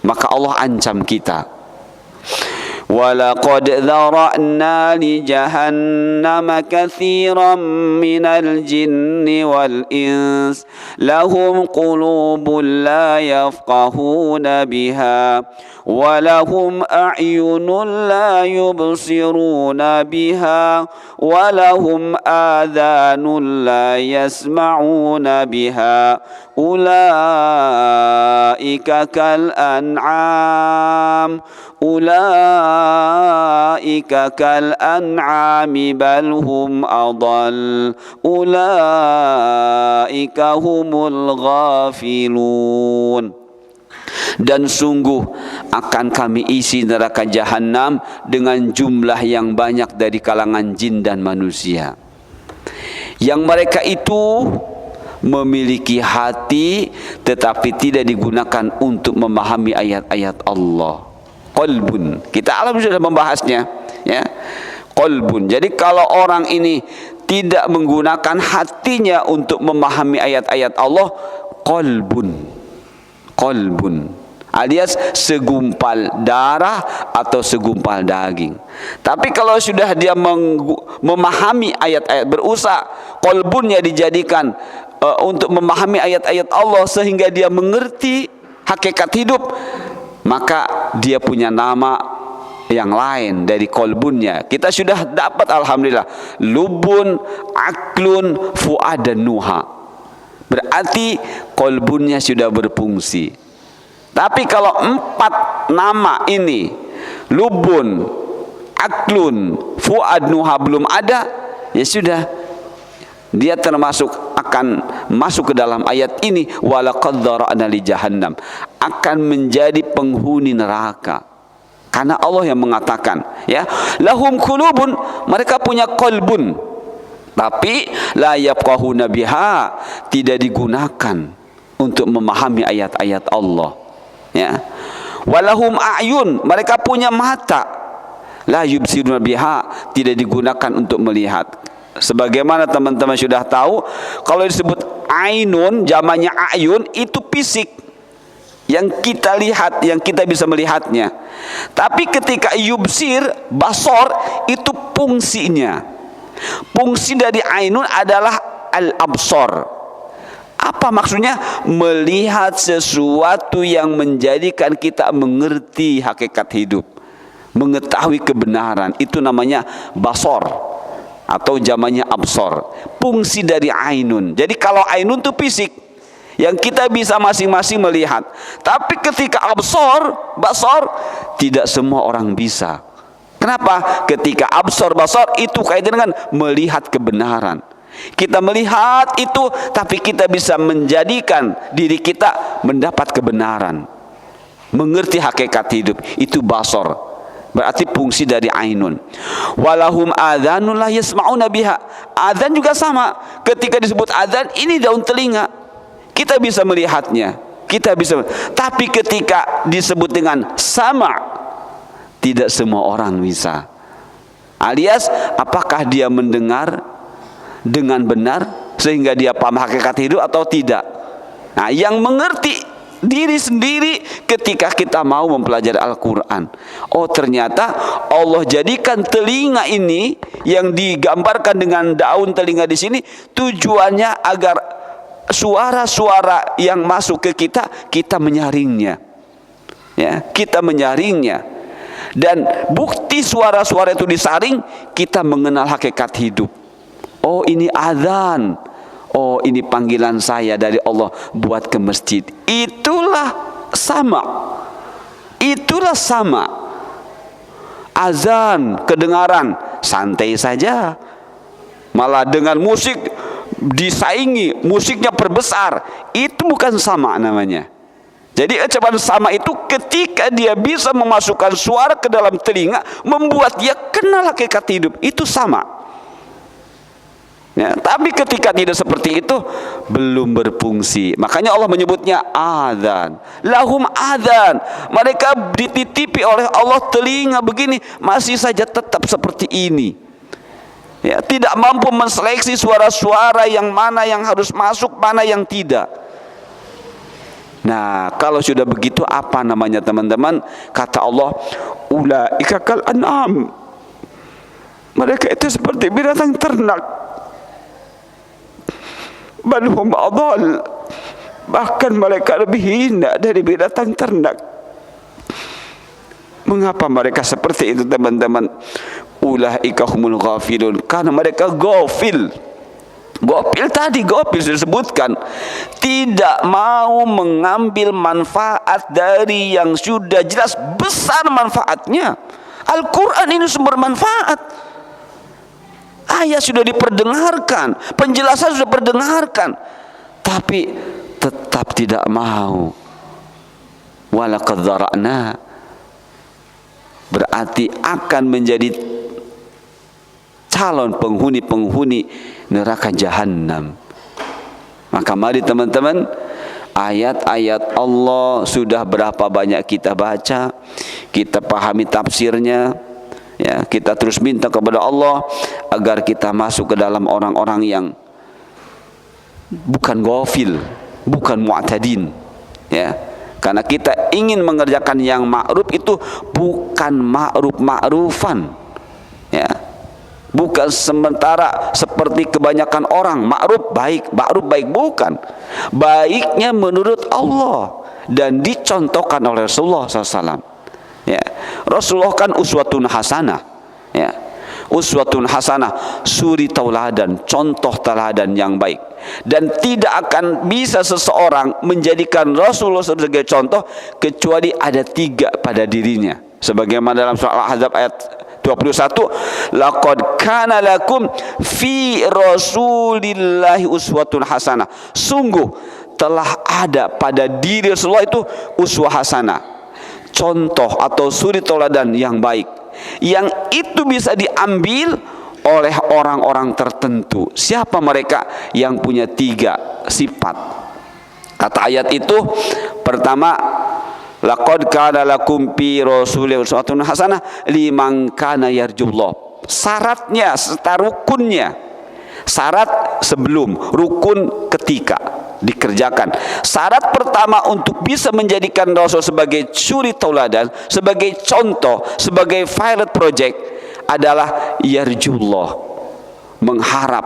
maka Allah ancam kita. وَلَقَدْ ذَرَأْنَا لِجَهَنَّمَ كَثِيرًا مِنَ الْجِنِّ وَالْإِنسِ لَهُمْ قُلُوبٌ لَا يَفْقَهُونَ بِهَا وَلَهُمْ أَعْيُنٌ لَا يُبْصِرُونَ بِهَا وَلَهُمْ آذَانٌ لَا يَسْمَعُونَ بِهَا أُولَئِكَ كَالْأَنْعَامِ أُولَئِكَ كَالْأَنْعَامِ بَلْ هُمْ أَضَلُّ أُولَئِكَ هُمُ الْغَافِلُونَ. Dan sungguh akan kami isi neraka jahanam dengan jumlah yang banyak dari kalangan jin dan manusia, yang mereka itu memiliki hati tetapi tidak digunakan untuk memahami ayat-ayat Allah. Qalbun, kita alam sudah membahasnya, ya. Qalbun. Jadi kalau orang ini tidak menggunakan hatinya untuk memahami ayat-ayat Allah, qalbun, alias segumpal darah atau segumpal daging. Tapi kalau sudah dia memahami ayat-ayat, berusaha qalbunnya dijadikan untuk memahami ayat-ayat Allah sehingga dia mengerti hakikat hidup, maka dia punya nama yang lain dari qalbunnya. Kita sudah dapat alhamdulillah lubun, aklun, fuad dan nuha. Berarti qalbunnya sudah berfungsi. Tapi kalau 4 nama ini, lubun, aklun, fuad, nuha belum ada, ya sudah, dia termasuk akan masuk ke dalam ayat ini, walaqad dzara'na li jahannam, akan menjadi penghuni neraka. Karena Allah yang mengatakan, ya, lahum qulubun, mereka punya qalbun, tapi la yafqahuna biha, tidak digunakan untuk memahami ayat-ayat Allah. Ya, walahum a'yun, mereka punya mata, la yubsiruna biha, tidak digunakan untuk melihat. Sebagaimana teman-teman sudah tahu, kalau disebut ainun, jamannya ayun, itu fisik yang kita lihat, yang kita bisa melihatnya. Tapi ketika yubsir, basor, itu fungsinya. Fungsi dari ainun adalah al-absor. Apa maksudnya? Melihat sesuatu yang menjadikan kita mengerti hakikat hidup, mengetahui kebenaran. Itu namanya basor atau zamannya absor. Fungsi dari ainun. Jadi kalau ainun itu fisik yang kita bisa masing-masing melihat. Tapi ketika absor, basor, tidak semua orang bisa. Kenapa? Ketika absor, basor itu kaitan dengan melihat kebenaran. Kita melihat itu, tapi kita bisa menjadikan diri kita mendapat kebenaran, mengerti hakikat hidup. Itu basor, berarti fungsi dari ainun. Walahum adzanun la yasma'una biha. Adzan juga sama. Ketika disebut adzan, ini daun telinga, kita bisa melihatnya, kita bisa. Tapi ketika disebut dengan sama, tidak semua orang bisa. Alias apakah dia mendengar dengan benar sehingga dia paham hakikat hidup atau tidak. Nah, yang mengerti diri sendiri ketika kita mau mempelajari Al-Quran. Oh, ternyata Allah jadikan telinga ini yang digambarkan dengan daun telinga di sini tujuannya agar suara-suara yang masuk ke kita menyaringnya. Ya, kita menyaringnya. Dan bukti suara-suara itu disaring, kita mengenal hakikat hidup. Oh, ini azan. Oh, ini panggilan saya dari Allah buat ke masjid. Itulah sama. Itulah sama. Azan, kedengaran, santai saja. Malah dengan musik disaingi, musiknya perbesar. Itu bukan sama namanya. Jadi ucapan sama itu ketika dia bisa memasukkan suara ke dalam telinga, membuat dia kenal hakikat hidup. Itu sama. Ya, tapi ketika tidak seperti itu, belum berfungsi. Makanya Allah menyebutnya adzan. Lahum adzan. Mereka dititipi oleh Allah telinga begini, masih saja tetap seperti ini. Ya, tidak mampu menseleksi suara-suara yang mana yang harus masuk, mana yang tidak. Nah, kalau sudah begitu apa namanya teman-teman? Kata Allah, ulaika kal an'am. Mereka itu seperti binatang ternak. Bal hum adall. Bahkan mereka lebih hina dari binatang ternak. Mengapa mereka seperti itu teman-teman? Ulaika humul ghafilun. Karena mereka ghafil. Gopil tadi, gopil sudah disebutkan, tidak mau mengambil manfaat dari yang sudah jelas besar manfaatnya. Al-Quran ini sumber manfaat. Ayat sudah diperdengarkan, penjelasan sudah diperdengarkan, tapi tetap tidak mau. Walaqad dzara'na, berarti akan menjadi calon penghuni-penghuni neraka jahanam. Maka mari teman-teman, ayat-ayat Allah sudah berapa banyak kita baca, kita pahami tafsirnya, ya, kita terus minta kepada Allah agar kita masuk ke dalam orang-orang yang bukan ghafil, bukan mu'tadin, ya. Karena kita ingin mengerjakan yang ma'ruf itu bukan ma'ruf-ma'rufan, ya. Bukan sementara seperti kebanyakan orang ma'ruf baik, bukan. Baiknya menurut Allah dan dicontohkan oleh Rasulullah SAW. Ya, Rasulullah kan uswatun hasanah. Ya, uswatun hasanah, suri tauladan, contoh teladan yang baik. Dan tidak akan bisa seseorang menjadikan Rasulullah sebagai contoh kecuali ada 3 pada dirinya. Sebagaimana dalam surah Al-Ahzab ayat 21, laqad kana lakum fi rasulillahi uswatun hasanah. Sungguh telah ada pada diri Rasulullah itu uswah hasanah, contoh atau suri tauladan yang baik, yang itu bisa diambil oleh orang-orang tertentu. Siapa mereka? Yang punya 3 sifat. Kata ayat itu, pertama, laqad kana lakum fi rasulillahi uswatun hasanah liman kana yarjullah. Syaratnya serta rukunnya. Syarat sebelum, rukun ketika dikerjakan. Syarat pertama untuk bisa menjadikan Rasul sebagai suri tauladan, sebagai contoh, sebagai pilot project adalah yarjullah, mengharap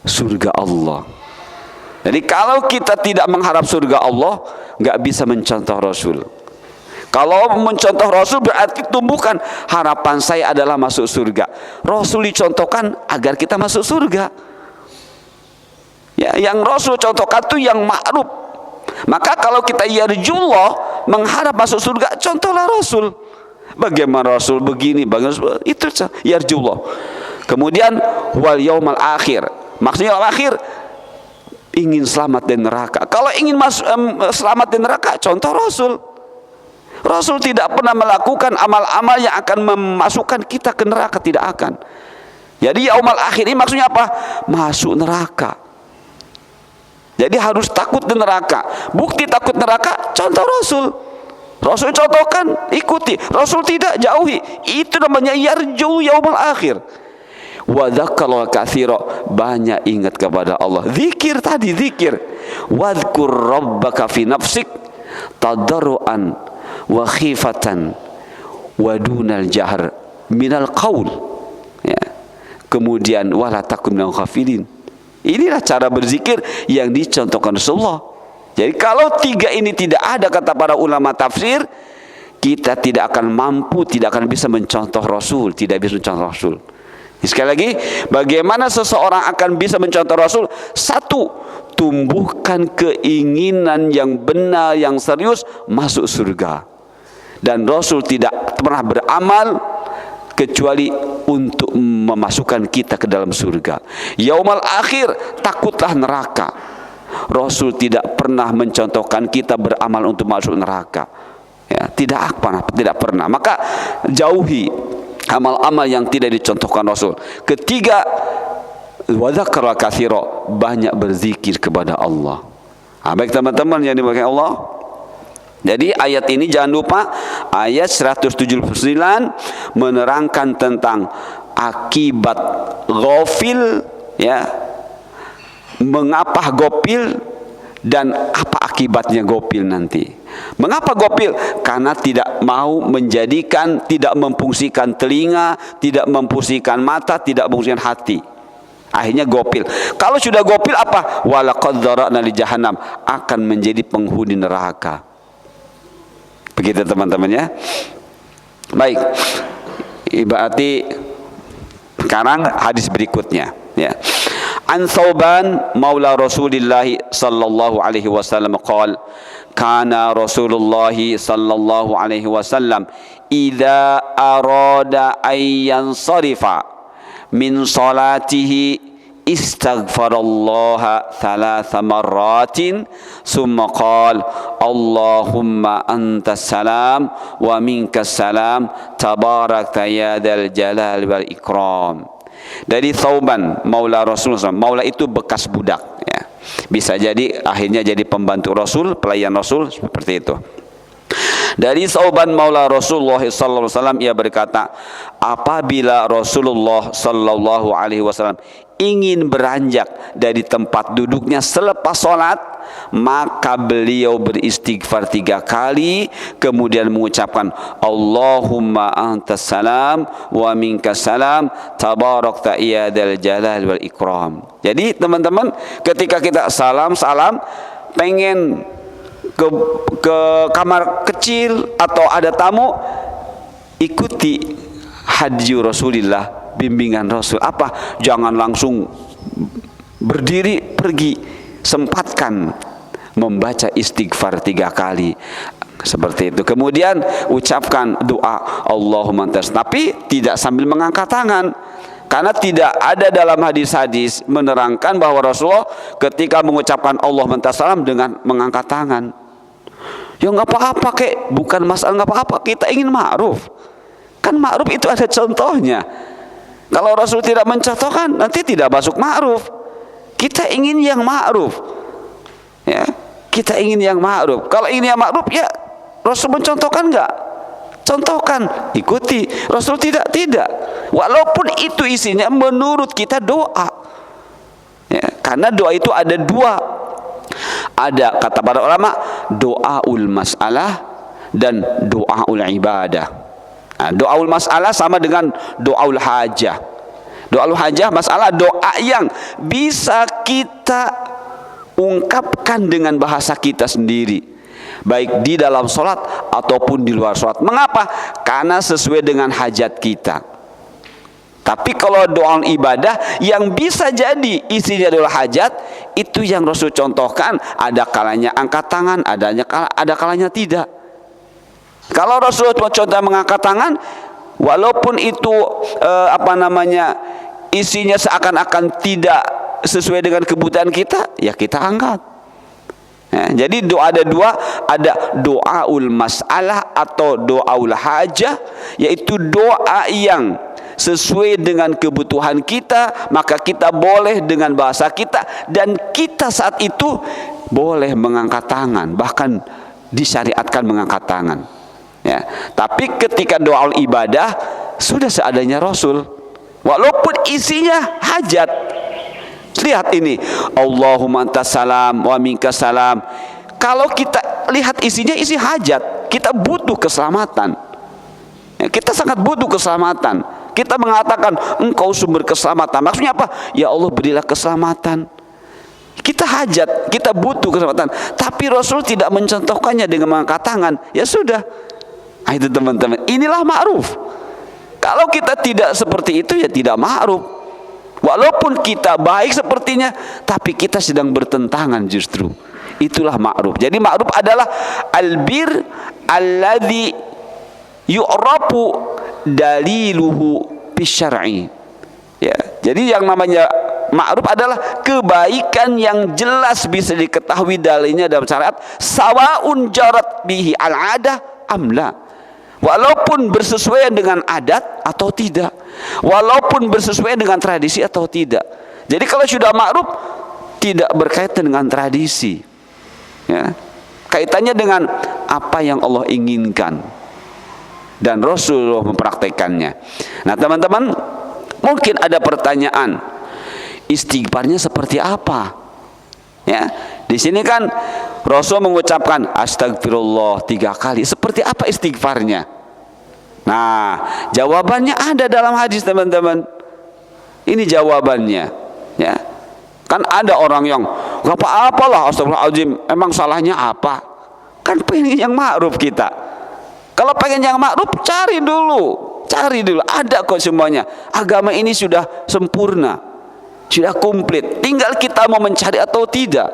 surga Allah. Jadi kalau kita tidak mengharap surga Allah, nggak bisa mencontoh Rasul. Kalau mencontoh Rasul berarti tumbuhkan harapan saya adalah masuk surga. Rasul dicontohkan agar kita masuk surga. Ya, yang Rasul contohkan itu yang ma'ruf. Maka kalau kita yarjullah, mengharap masuk surga, contohlah Rasul. Bagaimana Rasul begini, bagaimana itu yarjullah. Kemudian wal yaumal akhir. Maksudnya al akhir, ingin selamat dari neraka. Kalau ingin selamat dari neraka, contoh Rasul. Rasul tidak pernah melakukan amal-amal yang akan memasukkan kita ke neraka, tidak akan. Jadi yaumal akhir ini maksudnya apa? Masuk neraka. Jadi harus takut di neraka. Bukti takut neraka, contoh Rasul. Rasul contohkan, ikuti. Rasul tidak, jauhi. Itu namanya yarju yaumal akhir. Wa dzakara katsira, banyak ingat kepada Allah. Zikir tadi, zikir. Wadhkur rabbaka fi nafsik tadarruan wa khifatan wa dunal jahr minal qaul. Ya. Kemudian wala takun minal ghafilin. Inilah cara berzikir yang dicontohkan Rasulullah. Jadi kalau tiga ini tidak ada, kata para ulama tafsir, kita tidak akan mampu, tidak akan bisa mencontoh Rasul, tidak bisa mencontoh Rasul. Sekali lagi, bagaimana seseorang akan bisa mencontoh Rasul? Satu, tumbuhkan keinginan yang benar, yang serius masuk surga. Dan Rasul tidak pernah beramal kecuali untuk memasukkan kita ke dalam surga. Yaumal akhir, takutlah neraka. Rasul tidak pernah mencontohkan kita beramal untuk masuk neraka. Ya, tidak pernah. Maka jauhi amal-amal yang tidak dicontohkan Rasul. Ketiga, wa dzakara katsira, banyak berzikir kepada Allah. Baik teman-teman yang dimuliakan Allah. Jadi ayat ini jangan lupa, ayat 179 menerangkan tentang akibat ghafil, ya. Mengapa gopil dan apa akibatnya gopil nanti. Mengapa gopil? Karena tidak mau menjadikan, tidak memfungsikan telinga, tidak memfungsikan mata, tidak memfungsikan hati. Akhirnya gopil. Kalau sudah gopil apa? Walaqad dzara'na li jahannam, akan menjadi penghuni neraka. Begitu teman-teman ya. Baik. Berarti sekarang hadis berikutnya, ya. An Thauban maula Rasulillah sallallahu alaihi wasallam qala kana Rasulullah sallallahu alaihi wasallam idza arada ay yansarifa min salatihi istaghfarallaha thalatha marratin summa qala Allahumma antas salam wa minkas salam tabarakta ya dzal jalal wal ikram. Dari Thauban maula Rasulullah. Maula itu bekas budak, ya. Bisa jadi akhirnya jadi pembantu Rasul, pelayan Rasul, seperti itu. Dari Thauban maula Rasulullah sallallahu alaihi wasallam, ia berkata, apabila Rasulullah sallallahu alaihi wasallam ingin beranjak dari tempat duduknya selepas sholat, maka beliau beristighfar 3 kali, kemudian mengucapkan Allahumma antas salam wa minkas salam tabarakta ya dzal jalal wal ikram. Jadi teman-teman, ketika kita salam pengen ke kamar kecil atau ada tamu, ikuti hadyu Rasulillah, bimbingan Rasul. Apa? Jangan langsung berdiri pergi, sempatkan membaca istighfar 3 kali, seperti itu. Kemudian ucapkan doa Allahumma antas, tapi tidak sambil mengangkat tangan, karena tidak ada dalam hadis-hadis menerangkan bahwa Rasulullah ketika mengucapkan Allahumma antas salam dengan mengangkat tangan. Ya nggak apa-apa kek, bukan masalah nggak apa-apa, kita ingin ma'ruf. Kan ma'ruf itu ada contohnya. Kalau Rasul tidak mencontohkan, nanti tidak masuk ma'ruf. Kita ingin yang ma'ruf, ya. Kita ingin yang ma'ruf. Kalau ingin yang ma'ruf, ya Rasul mencontohkan enggak? Contohkan, ikuti. Rasul tidak. Walaupun itu isinya menurut kita doa, ya. Karena doa itu ada 2. Ada, kata para ulama, doaul mas'alah dan doaul ibadah. Nah, doaul masalah sama dengan doaul hajah. Doaul hajah, masalah, doa yang bisa kita ungkapkan dengan bahasa kita sendiri, baik di dalam sholat ataupun di luar sholat. Mengapa? Karena sesuai dengan hajat kita. Tapi kalau doa ibadah yang bisa jadi isinya adalah hajat, itu yang Rasul contohkan. Ada kalanya angkat tangan, ada kalanya tidak. Kalau Rasul contoh mengangkat tangan, walaupun itu isinya seakan-akan tidak sesuai dengan kebutuhan kita, ya kita angkat. Ya, jadi doa ada 2, ada doaul masalah atau doaul hajah, yaitu doa yang sesuai dengan kebutuhan kita, maka kita boleh dengan bahasa kita, dan kita saat itu boleh mengangkat tangan, bahkan disyariatkan mengangkat tangan. Ya, tapi ketika doa ibadah sudah seadanya Rasul, walaupun isinya hajat. Lihat ini, Allahumma antas salam wa minkas salam. Kalau kita lihat isinya isi hajat, kita butuh keselamatan. Ya, kita sangat butuh keselamatan. Kita mengatakan engkau sumber keselamatan. Maksudnya apa? Ya Allah, berilah keselamatan. Kita hajat, kita butuh keselamatan. Tapi Rasul tidak mencontohkannya dengan mengangkat tangan. Ya sudah. Nah, itu teman-teman. Inilah ma'ruf. Kalau kita tidak seperti itu, ya tidak ma'ruf. Walaupun kita baik sepertinya, tapi kita sedang bertentangan justru. Itulah ma'ruf. Jadi ma'ruf adalah albir alladhi yu'rafu daliluhu bisyar'i. Ya, jadi yang namanya ma'ruf adalah kebaikan yang jelas bisa diketahui dalilnya dalam syariat, sawaun jarat bihi al-adah amla. Walaupun bersesuaian dengan adat atau tidak, walaupun bersesuaian dengan tradisi atau tidak. Jadi kalau sudah ma'ruf, tidak berkaitan dengan tradisi, ya, kaitannya dengan apa yang Allah inginkan dan Rasulullah mempraktekannya. Nah teman-teman, mungkin ada pertanyaan, istighfarnya seperti apa? Ya, di sini kan Rasul mengucapkan astagfirullah 3 kali. Seperti apa istighfarnya? Nah, jawabannya ada dalam hadis teman-teman. Ini jawabannya. Ya, kan ada orang yang gak apa-apalah astagfirullahaladzim. Emang salahnya apa? Kan pengen yang ma'ruf kita. Kalau pengen yang ma'ruf, cari dulu. Ada kok semuanya. Agama ini sudah sempurna, sudah komplit. Tinggal kita mau mencari atau tidak.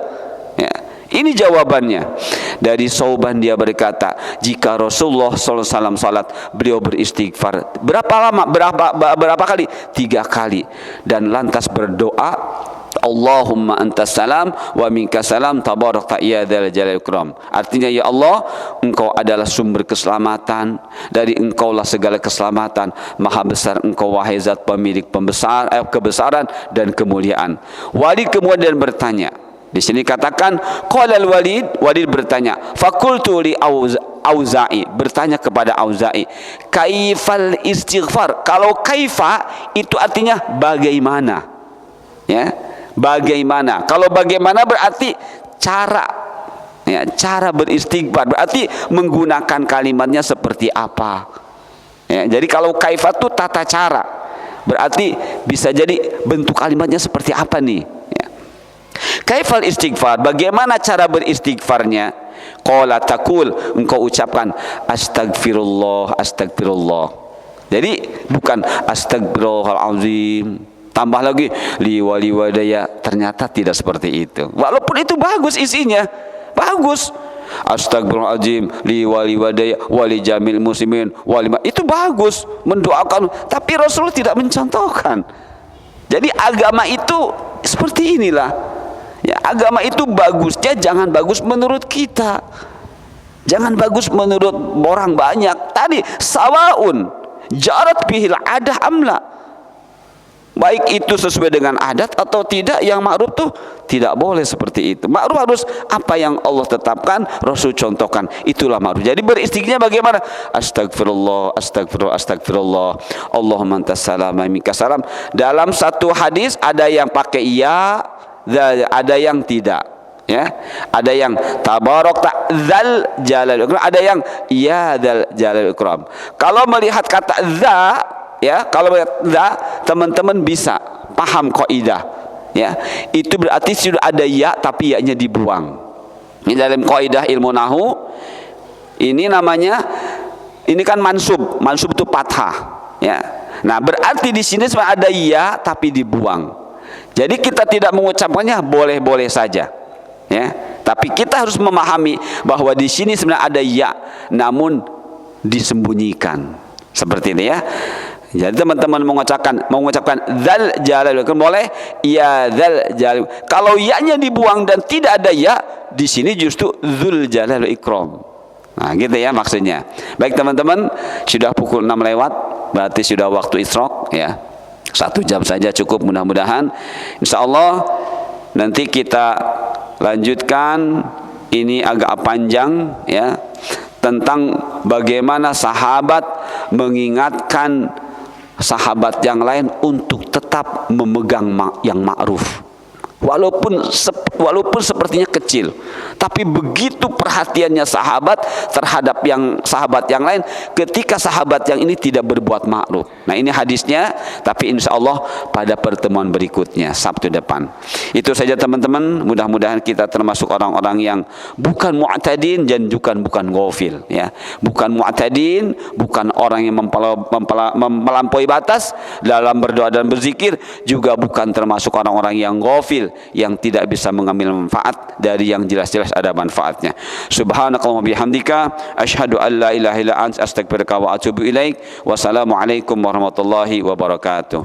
Ya, ini jawabannya. Dari Sauban dia berkata, jika Rasulullah SAW salat, beliau beristighfar berapa lama? Berapa kali? 3 kali. Dan lantas berdoa, Allahumma antas salam wa minkas salam tabarakta ya dzal jalali wal ikram. Artinya, ya Allah, engkau adalah sumber keselamatan, dari engkaulah segala keselamatan, maha besar engkau wahai zat pemilik kebesaran dan kemuliaan. Walid kemudian bertanya, di sini katakan qalal Walid bertanya, fakultu li Auza'i, bertanya kepada Auza'i, kaifal istighfar. Kalau kaifa itu artinya bagaimana, ya, bagaimana. Kalau bagaimana berarti cara, ya, cara beristighfar berarti menggunakan kalimatnya seperti apa, ya. Jadi kalau kaifa itu tata cara, berarti bisa jadi bentuk kalimatnya seperti apa nih, ya. Kaifal istighfar, bagaimana cara beristighfarnya? Qala taqul, engkau ucapkan astagfirullah. Jadi bukan astagfirullahalazim tambah lagi liwali wadaya. Ternyata tidak seperti itu. Walaupun itu bagus isinya, bagus. Astagfirullahalazim liwali wadaya wali jamil muslimin itu bagus, mendoakan. Tapi Rasul tidak mencontohkan. Jadi agama itu seperti inilah. Ya, agama itu bagusnya jangan bagus menurut kita, jangan bagus menurut orang banyak. Tadi sawaun jarat bihil adah amla, baik itu sesuai dengan adat atau tidak. Yang ma'ruf tuh tidak boleh seperti itu. Ma'ruf harus apa yang Allah tetapkan, Rasul contohkan, itulah ma'ruf. Jadi beristighfarnya bagaimana? Astagfirullah, Allahumma antas salam wa minkas salam. Dalam satu hadis ada yang pakai ya, ada yang tidak, ya. Ada yang tabarak dzal jalal ikram, ada yang ya dzal jalal ikram. Kalau melihat kata za, ya, kalau melihat za, teman-teman bisa paham kaidah, ya. Itu berarti sudah ada ya tapi ya-nya dibuang. Ini dalam kaidah ilmu nahwu, ini namanya, ini kan mansub itu fathah, ya. Nah, berarti di sini sebenarnya ada ya tapi dibuang. Jadi kita tidak mengucapkannya boleh-boleh saja, ya. Tapi kita harus memahami bahwa di sini sebenarnya ada ya, namun disembunyikan. Seperti ini, ya. Jadi teman-teman mengucapkan dzal jalal boleh, ya dzal jalal. Kalau ya-nya dibuang dan tidak ada ya, di sini justru dzul jalal ikram. Nah, gitu ya maksudnya. Baik teman-teman, sudah pukul 6 lewat, berarti sudah waktu isyraq, ya. 1 jam saja cukup, mudah-mudahan. Insya Allah nanti kita lanjutkan ini agak panjang ya, tentang bagaimana sahabat mengingatkan sahabat yang lain untuk tetap memegang yang ma'ruf. Walaupun sepertinya kecil, tapi begitu perhatiannya sahabat terhadap sahabat yang lain ketika sahabat yang ini tidak berbuat ma'ruf. Nah, ini hadisnya, tapi insya Allah pada pertemuan berikutnya Sabtu depan. Itu saja teman-teman, mudah-mudahan kita termasuk orang-orang yang bukan mu'tadin dan bukan ghafil ya. Bukan mu'tadin, bukan orang yang melampaui batas dalam berdoa dan berzikir, juga bukan termasuk orang-orang yang ghafil yang tidak bisa mengambil manfaat dari yang jelas-jelas ada manfaatnya. Subhanakallahumma bihamdika asyhadu an la ilaha illa anta astaghfiruka wa atubu ilaik. Wassalamualaikum warahmatullahi wabarakatuh.